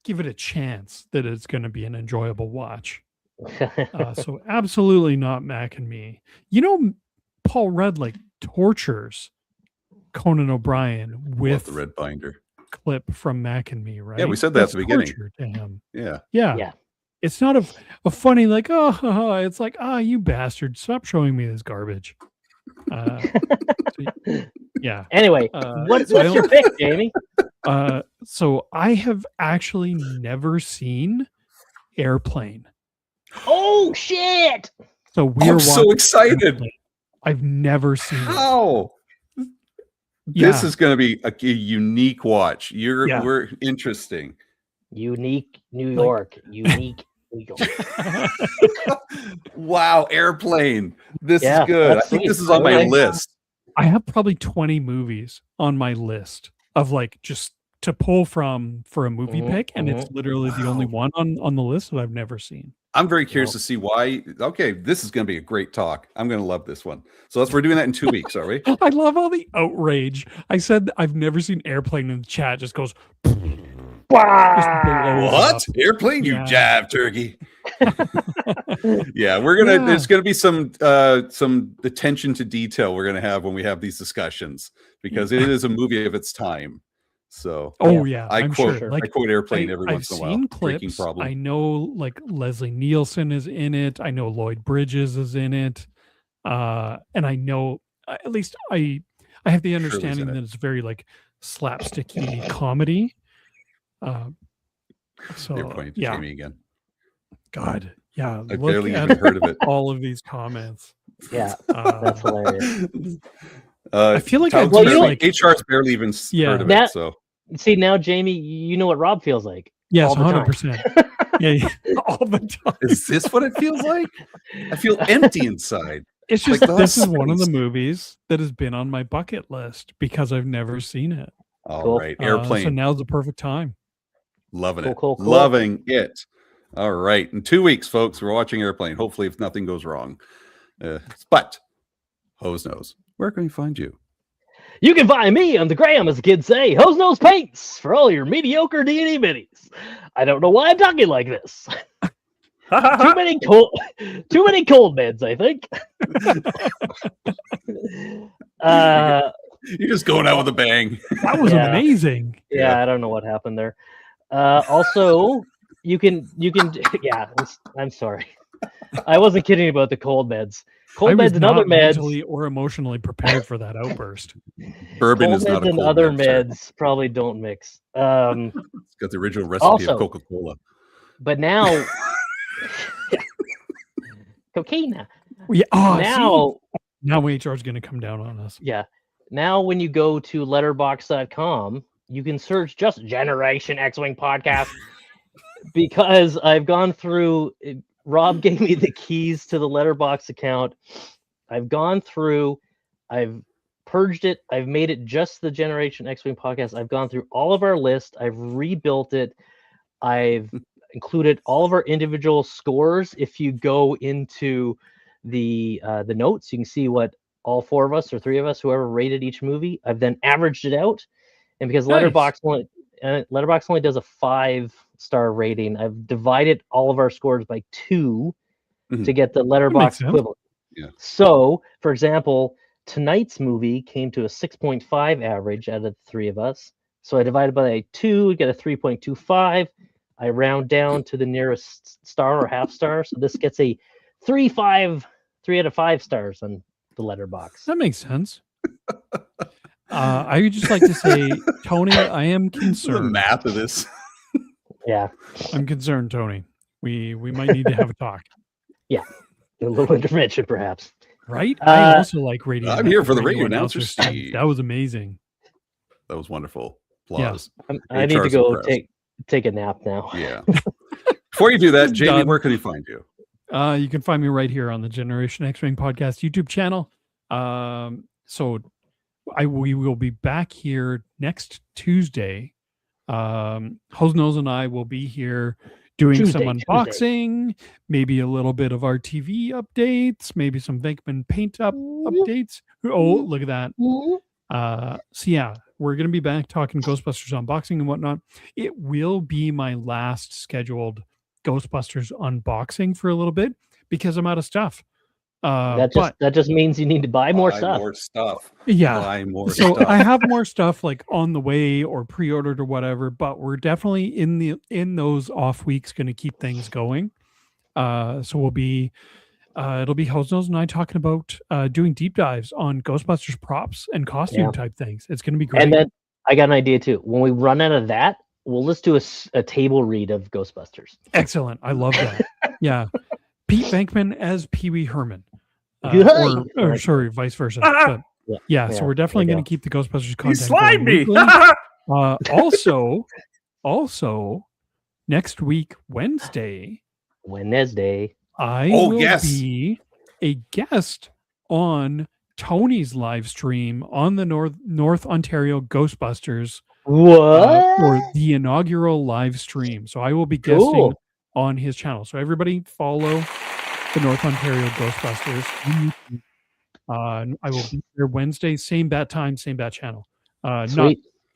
[SPEAKER 3] it a chance that it's going to be an enjoyable watch. So absolutely not Mac and Me. You know, Paul Rudd like tortures Conan O'Brien
[SPEAKER 2] With
[SPEAKER 3] with
[SPEAKER 2] the red binder.
[SPEAKER 3] clip from Mac and Me, right?
[SPEAKER 2] Yeah, we said that at the beginning.
[SPEAKER 3] torture to him.
[SPEAKER 2] Yeah.
[SPEAKER 3] Yeah.
[SPEAKER 1] Yeah.
[SPEAKER 3] It's not a funny like, oh, haha. It's like, you bastard, stop showing me this garbage. Yeah.
[SPEAKER 1] Anyway, what's your pick, Jamie?
[SPEAKER 3] So I have actually never seen Airplane.
[SPEAKER 1] Oh shit!
[SPEAKER 3] So we're
[SPEAKER 2] I'm so
[SPEAKER 3] watching
[SPEAKER 2] excited.
[SPEAKER 3] Airplane. I've never seen it.
[SPEAKER 2] How?
[SPEAKER 3] Yeah.
[SPEAKER 2] This is going to be a unique watch.
[SPEAKER 3] Yeah.
[SPEAKER 2] We're interesting.
[SPEAKER 1] Unique New York. Unique New York.
[SPEAKER 2] Wow, Airplane. This
[SPEAKER 1] Yeah,
[SPEAKER 2] is good. I
[SPEAKER 1] that's
[SPEAKER 2] think
[SPEAKER 1] sweet.
[SPEAKER 2] this is on my
[SPEAKER 1] Okay.
[SPEAKER 2] list.
[SPEAKER 3] I have probably 20 movies on my list of like just to pull from for a movie
[SPEAKER 1] Mhm,
[SPEAKER 3] pick, and it's literally the only one on the list that I've never seen.
[SPEAKER 2] I'm very curious
[SPEAKER 1] Well-
[SPEAKER 2] to see why. Okay, this is going to be a great talk. I'm going to love this one. So we're doing that in 2 weeks, are we?
[SPEAKER 3] I love all the outrage. I said I've never seen Airplane, in the chat just goes. Just blows
[SPEAKER 2] What?
[SPEAKER 3] up.
[SPEAKER 2] Airplane, you
[SPEAKER 3] Yeah.
[SPEAKER 2] jive turkey. Yeah, we're gonna.
[SPEAKER 3] Yeah.
[SPEAKER 2] There's gonna be some attention to detail we're gonna have when we have these discussions because it is a movie of its time. So
[SPEAKER 3] Oh yeah,
[SPEAKER 2] I
[SPEAKER 3] I'm
[SPEAKER 2] quote
[SPEAKER 3] sure.
[SPEAKER 2] I
[SPEAKER 3] Like
[SPEAKER 2] quote Airplane every
[SPEAKER 3] I've
[SPEAKER 2] once in a while.
[SPEAKER 3] seen
[SPEAKER 2] Drinking
[SPEAKER 3] clips.
[SPEAKER 2] problem.
[SPEAKER 3] I know like Leslie Nielsen is in it. I know Lloyd Bridges is in it. And I know at least I have the
[SPEAKER 2] Shirley's in
[SPEAKER 3] understanding
[SPEAKER 2] it.
[SPEAKER 3] that it's very like slapsticky comedy. So
[SPEAKER 2] You're pointing to
[SPEAKER 3] yeah,
[SPEAKER 2] Jamie again.
[SPEAKER 3] God, yeah.
[SPEAKER 2] I
[SPEAKER 3] Look
[SPEAKER 2] barely
[SPEAKER 3] at
[SPEAKER 2] even heard of it.
[SPEAKER 3] all of these comments.
[SPEAKER 1] Yeah,
[SPEAKER 3] Uh,
[SPEAKER 1] that's hilarious.
[SPEAKER 3] I feel like
[SPEAKER 2] Tyler's
[SPEAKER 1] Well, you
[SPEAKER 2] barely-
[SPEAKER 1] know-
[SPEAKER 2] HR's barely even
[SPEAKER 3] Yeah.
[SPEAKER 2] heard of
[SPEAKER 1] That-
[SPEAKER 2] it. So
[SPEAKER 1] See now, Jamie, you know what Rob feels like.
[SPEAKER 3] yes,
[SPEAKER 1] all the time.
[SPEAKER 3] 100%. Yeah, all the time.
[SPEAKER 2] is this what it feels like? I feel empty inside.
[SPEAKER 3] It's
[SPEAKER 2] Like
[SPEAKER 3] just
[SPEAKER 2] the
[SPEAKER 3] this is
[SPEAKER 2] last
[SPEAKER 3] one of the
[SPEAKER 2] space.
[SPEAKER 3] movies that has been on my bucket list because I've never seen it.
[SPEAKER 2] All
[SPEAKER 1] Cool.
[SPEAKER 2] right,
[SPEAKER 3] So
[SPEAKER 2] Airplane.
[SPEAKER 3] now's the perfect time.
[SPEAKER 2] Loving
[SPEAKER 1] Cool,
[SPEAKER 2] it.
[SPEAKER 1] cool, cool.
[SPEAKER 2] Loving it. All right. In 2 weeks, folks, we're watching Airplane. Hopefully, if nothing goes wrong. But Hose knows. Where can we find you?
[SPEAKER 1] You can find me on the gram, as the kids say, Hose Nose Paints, for all your mediocre D&D minis. I don't know why I'm talking like this. too many cold meds, I think.
[SPEAKER 2] You're just going out with a bang.
[SPEAKER 3] That was
[SPEAKER 1] Yeah.
[SPEAKER 3] amazing.
[SPEAKER 1] Yeah, I don't know what happened there. Also, you can. Yeah, I'm sorry. I wasn't kidding about the cold meds.
[SPEAKER 3] I
[SPEAKER 1] Cold
[SPEAKER 3] was
[SPEAKER 1] meds and other
[SPEAKER 3] not
[SPEAKER 1] meds.
[SPEAKER 3] mentally or emotionally prepared for that outburst.
[SPEAKER 2] Bourbon
[SPEAKER 1] Cold
[SPEAKER 2] is not
[SPEAKER 1] meds
[SPEAKER 2] a
[SPEAKER 1] and
[SPEAKER 2] cold
[SPEAKER 1] other
[SPEAKER 2] med, sir.
[SPEAKER 1] meds probably don't mix.
[SPEAKER 2] It's got the original recipe
[SPEAKER 1] Also-
[SPEAKER 2] of Coca-Cola.
[SPEAKER 1] But now, Cocaine.
[SPEAKER 3] Yeah. Oh,
[SPEAKER 1] Now,
[SPEAKER 3] now HR's going to come down on us.
[SPEAKER 1] yeah. Now, when you go to letterbox.com, you can search just Generation X-Wing podcast because I've gone through. Rob gave me the keys to the Letterbox account. I've gone through. I've purged it. I've made it just the Generation X-Wing podcast. I've gone through all of our list. I've rebuilt it. I've included all of our individual scores. If you go into the notes, you can see what all four of us or three of us, whoever rated each movie. I've then averaged it out, and because
[SPEAKER 3] Nice.
[SPEAKER 1] Letterboxd only does a 5-star rating, I've divided all of our scores by 2 to get the Letterboxd
[SPEAKER 3] sense.
[SPEAKER 1] equivalent.
[SPEAKER 2] Yeah.
[SPEAKER 1] So, for example, tonight's movie came to a 6.5 average out of the three of us. So I divided by 2, get a 3.25. I round down to the nearest star or half star. So this gets a 3 out of 5 stars on the Letterboxd.
[SPEAKER 3] That makes sense. I would just like to say, Tony, I am
[SPEAKER 2] The
[SPEAKER 3] concerned.
[SPEAKER 2] math of this.
[SPEAKER 1] Yeah,
[SPEAKER 3] I'm concerned, Tony. We might need to have a talk,
[SPEAKER 1] a little intervention perhaps.
[SPEAKER 3] right? I
[SPEAKER 1] Uh,
[SPEAKER 3] also like radio.
[SPEAKER 2] I'm here for the radio announcer,
[SPEAKER 3] Steve.
[SPEAKER 2] Steve.
[SPEAKER 3] That was amazing.
[SPEAKER 2] That was wonderful. Applause.
[SPEAKER 1] I need to
[SPEAKER 2] HR's
[SPEAKER 1] go
[SPEAKER 2] impressed.
[SPEAKER 1] take a nap now.
[SPEAKER 2] Yeah. Before you do that,
[SPEAKER 3] It's
[SPEAKER 2] Jamie,
[SPEAKER 3] done.
[SPEAKER 2] where can he find you?
[SPEAKER 3] You can find me right here on the Generation X-Wing podcast YouTube channel. So we will be back here next Tuesday. Hosnose and I will be here doing some
[SPEAKER 1] Tuesday.
[SPEAKER 3] unboxing, maybe a little bit of our TV updates, maybe some Venkman paint updates. Oh, look at that. So yeah, we're going to be back talking Ghostbusters unboxing and whatnot. It will be my last scheduled Ghostbusters unboxing for a little bit because I'm out of stuff.
[SPEAKER 1] That just means you need to buy more stuff.
[SPEAKER 2] More stuff.
[SPEAKER 3] Yeah.
[SPEAKER 2] Buy more
[SPEAKER 3] So
[SPEAKER 2] stuff.
[SPEAKER 3] I have more stuff like on the way or pre-ordered or whatever, but we're definitely in those off weeks going to keep things going. So we'll be it'll be Hosnose and I talking about doing deep dives on Ghostbusters props and costume type things. It's going to be great.
[SPEAKER 1] And then I got an idea too. When we run out of that, we'll just do a table read of Ghostbusters.
[SPEAKER 3] Excellent. I love that. Yeah. Pete Venkman as Pee Wee Herman. Or sorry, vice versa. But yeah, so we're definitely going to keep the Ghostbusters content.
[SPEAKER 2] You slimed me.
[SPEAKER 3] Also, next week, Wednesday, I will be a guest on Tony's live stream on the North Ontario Ghostbusters.
[SPEAKER 1] What?
[SPEAKER 3] For the inaugural live stream. So I will be guesting on his channel. So everybody follow the North Ontario Ghostbusters. I will be there Wednesday, same bat time, same bat channel. Not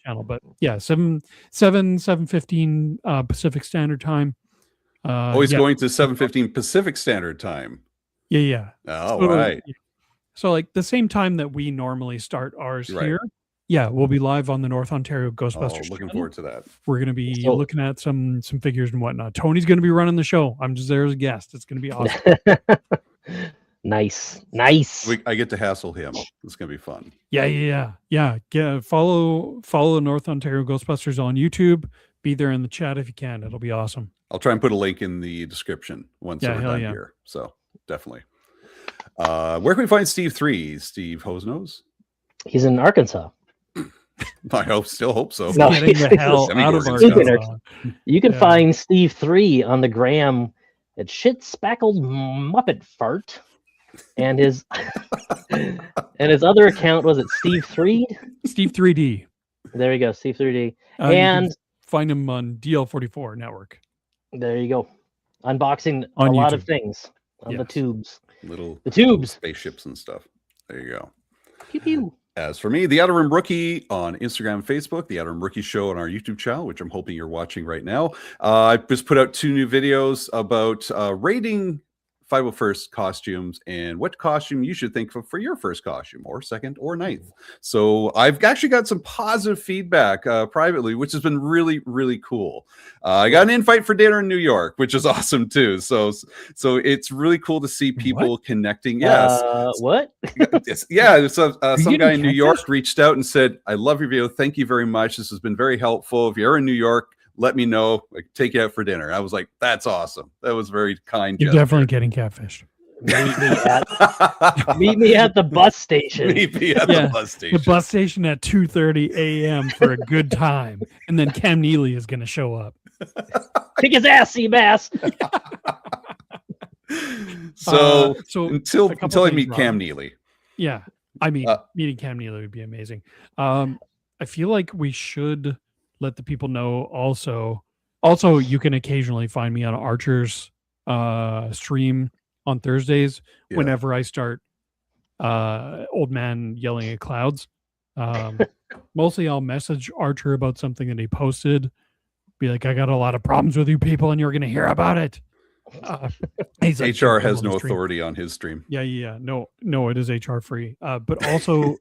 [SPEAKER 3] channel, but yeah, 7:15 Pacific Standard Time.
[SPEAKER 2] Always going to 7:15 Pacific Standard Time.
[SPEAKER 3] Yeah.
[SPEAKER 2] Oh, right.
[SPEAKER 3] So like the same time that we normally start ours here. Yeah, we'll be live on the North Ontario Ghostbusters.
[SPEAKER 2] Looking forward to that.
[SPEAKER 3] We're going to be looking at some figures and whatnot. Tony's going to be running the show. I'm just there as a guest. It's going to be awesome.
[SPEAKER 1] Nice.
[SPEAKER 2] I get to hassle him. It's going to be fun.
[SPEAKER 3] Yeah. Follow the North Ontario Ghostbusters on YouTube. Be there in the chat if you can. It'll be awesome.
[SPEAKER 2] I'll try and put a link in the description once we're done here. So definitely. Where can we find Steve 3? Steve Hosnose?
[SPEAKER 1] He's in Arkansas.
[SPEAKER 2] I still hope so.
[SPEAKER 1] No,
[SPEAKER 3] Getting the hell out of Arkansas.
[SPEAKER 1] You can find Steve 3 on the gram at shit spackled Muppet fart, and his other account was it Steve 3?
[SPEAKER 3] Steve 3D.
[SPEAKER 1] There you go, Steve 3D.
[SPEAKER 3] And find him on DL44 Network.
[SPEAKER 1] There you go, unboxing
[SPEAKER 3] on
[SPEAKER 1] a
[SPEAKER 3] YouTube.
[SPEAKER 1] lot of things on the tubes,
[SPEAKER 2] the
[SPEAKER 1] tubes,
[SPEAKER 2] spaceships and stuff. There you go.
[SPEAKER 1] Pew pew.
[SPEAKER 2] As for me, The Outer Rim Rookie on Instagram and Facebook, The Outer Rim Rookie Show on our YouTube channel, which I'm hoping you're watching right now. I just put out 2 new videos about rating 501st costumes and what costume you should think of for your first costume, or second, or ninth. So I've actually got some positive feedback privately, which has been really, really cool. I got an invite for dinner in New York, which is awesome too. So it's really cool to see people connecting. Yes.
[SPEAKER 1] What?
[SPEAKER 2] Yeah. So some guy in New York reached out and said, "I love your video. Thank you very much. This has been very helpful. If you're in New York, let me know, like take you out for dinner. I was like, that's awesome. That was very kind.
[SPEAKER 3] You're definitely getting catfished.
[SPEAKER 1] Meet me at the bus station.
[SPEAKER 2] Meet me at the bus station.
[SPEAKER 3] The bus station at 2:30 a.m. for a good time, and then Cam Neely is going to show up.
[SPEAKER 1] Kick his ass, Seabass.
[SPEAKER 2] So
[SPEAKER 3] so
[SPEAKER 2] until I meet Cam
[SPEAKER 3] Rob.
[SPEAKER 2] Neely.
[SPEAKER 3] Yeah, I mean, meeting Cam Neely would be amazing. I feel like we should let the people know also. Also, you can occasionally find me on Archer's stream on Thursdays whenever I start old man yelling at clouds. Mostly I'll message Archer about something that he posted. Be like, I got a lot of problems with you people and you're going to hear about it. He's like,
[SPEAKER 2] HR has no authority on his stream.
[SPEAKER 3] Yeah. No, it is HR free. But also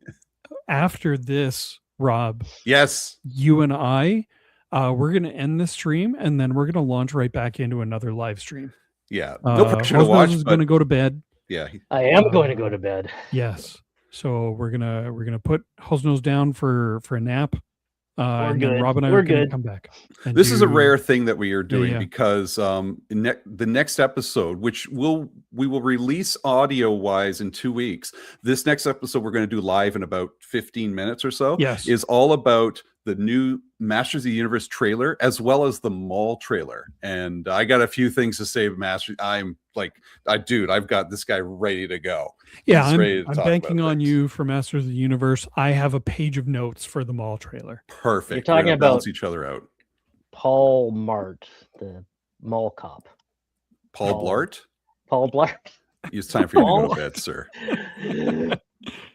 [SPEAKER 3] after this, Rob,
[SPEAKER 2] yes,
[SPEAKER 3] you and I, we're going to end this stream and then we're going to launch right back into another live stream.
[SPEAKER 2] Yeah. No pressure to watch.
[SPEAKER 3] Is going to go to bed.
[SPEAKER 2] Yeah.
[SPEAKER 1] I am going to go to bed.
[SPEAKER 3] Yes. So we're gonna put Hosnose down for a nap. And then Rob and I are going to come back.
[SPEAKER 2] This is a rare thing that we are doing because the next episode, which we will release audio wise in 2 weeks. This next episode we're going to do live in about 15 minutes or so.
[SPEAKER 3] Yes,
[SPEAKER 2] is all about the new Masters of the Universe trailer as well as the mall trailer. And I got a few things to say. Masters, I'm like, I've got this guy ready to go.
[SPEAKER 3] Yeah, I'm banking on you for Masters of the Universe. I have a page of notes for the mall trailer.
[SPEAKER 2] Perfect.
[SPEAKER 1] You're talking about
[SPEAKER 2] balance each other out.
[SPEAKER 1] Paul Mart, the mall cop.
[SPEAKER 2] Paul Blart?
[SPEAKER 1] Paul Blart.
[SPEAKER 2] It's time for you to go to bed, sir.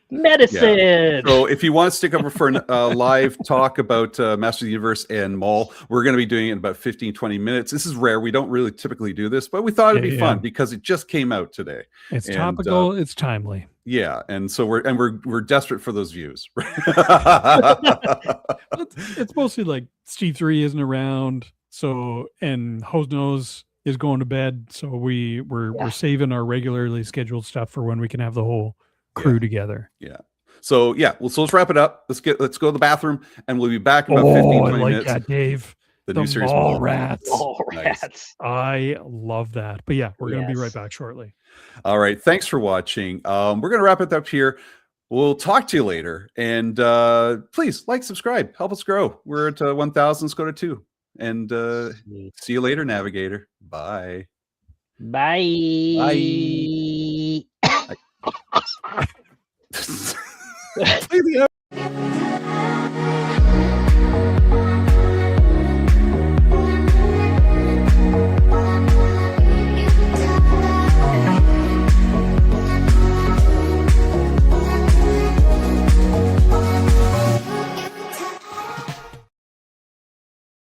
[SPEAKER 1] Medicine.
[SPEAKER 2] Yeah. So if you want to stick over for a live talk about Master of the Universe and Mall, we're going to be doing it in about 15-20 minutes. This is rare. We don't really typically do this, but we thought it'd be fun because it just came out today.
[SPEAKER 3] It's topical. It's timely.
[SPEAKER 2] Yeah, and so we're desperate for those views.
[SPEAKER 3] It's mostly like Steve 3 isn't around, so and Hosnose is going to bed, so we're saving our regularly scheduled stuff for when we can have the whole crew together.
[SPEAKER 2] Yeah. So let's wrap it up. Let's go to the bathroom and we'll be back in about 15-20 minutes.
[SPEAKER 3] That, Dave.
[SPEAKER 2] The new series
[SPEAKER 3] Mall Rats.
[SPEAKER 1] Mall Rats.
[SPEAKER 2] Nice.
[SPEAKER 3] I love that. But yeah, we're going to be right back shortly.
[SPEAKER 2] All right. Thanks for watching. We're going to wrap it up here. We'll talk to you later. And please subscribe, help us grow. We're at 1,000. Let's go to 2. And see you later, Navigator. Bye.
[SPEAKER 1] Bye.
[SPEAKER 2] Bye. Play the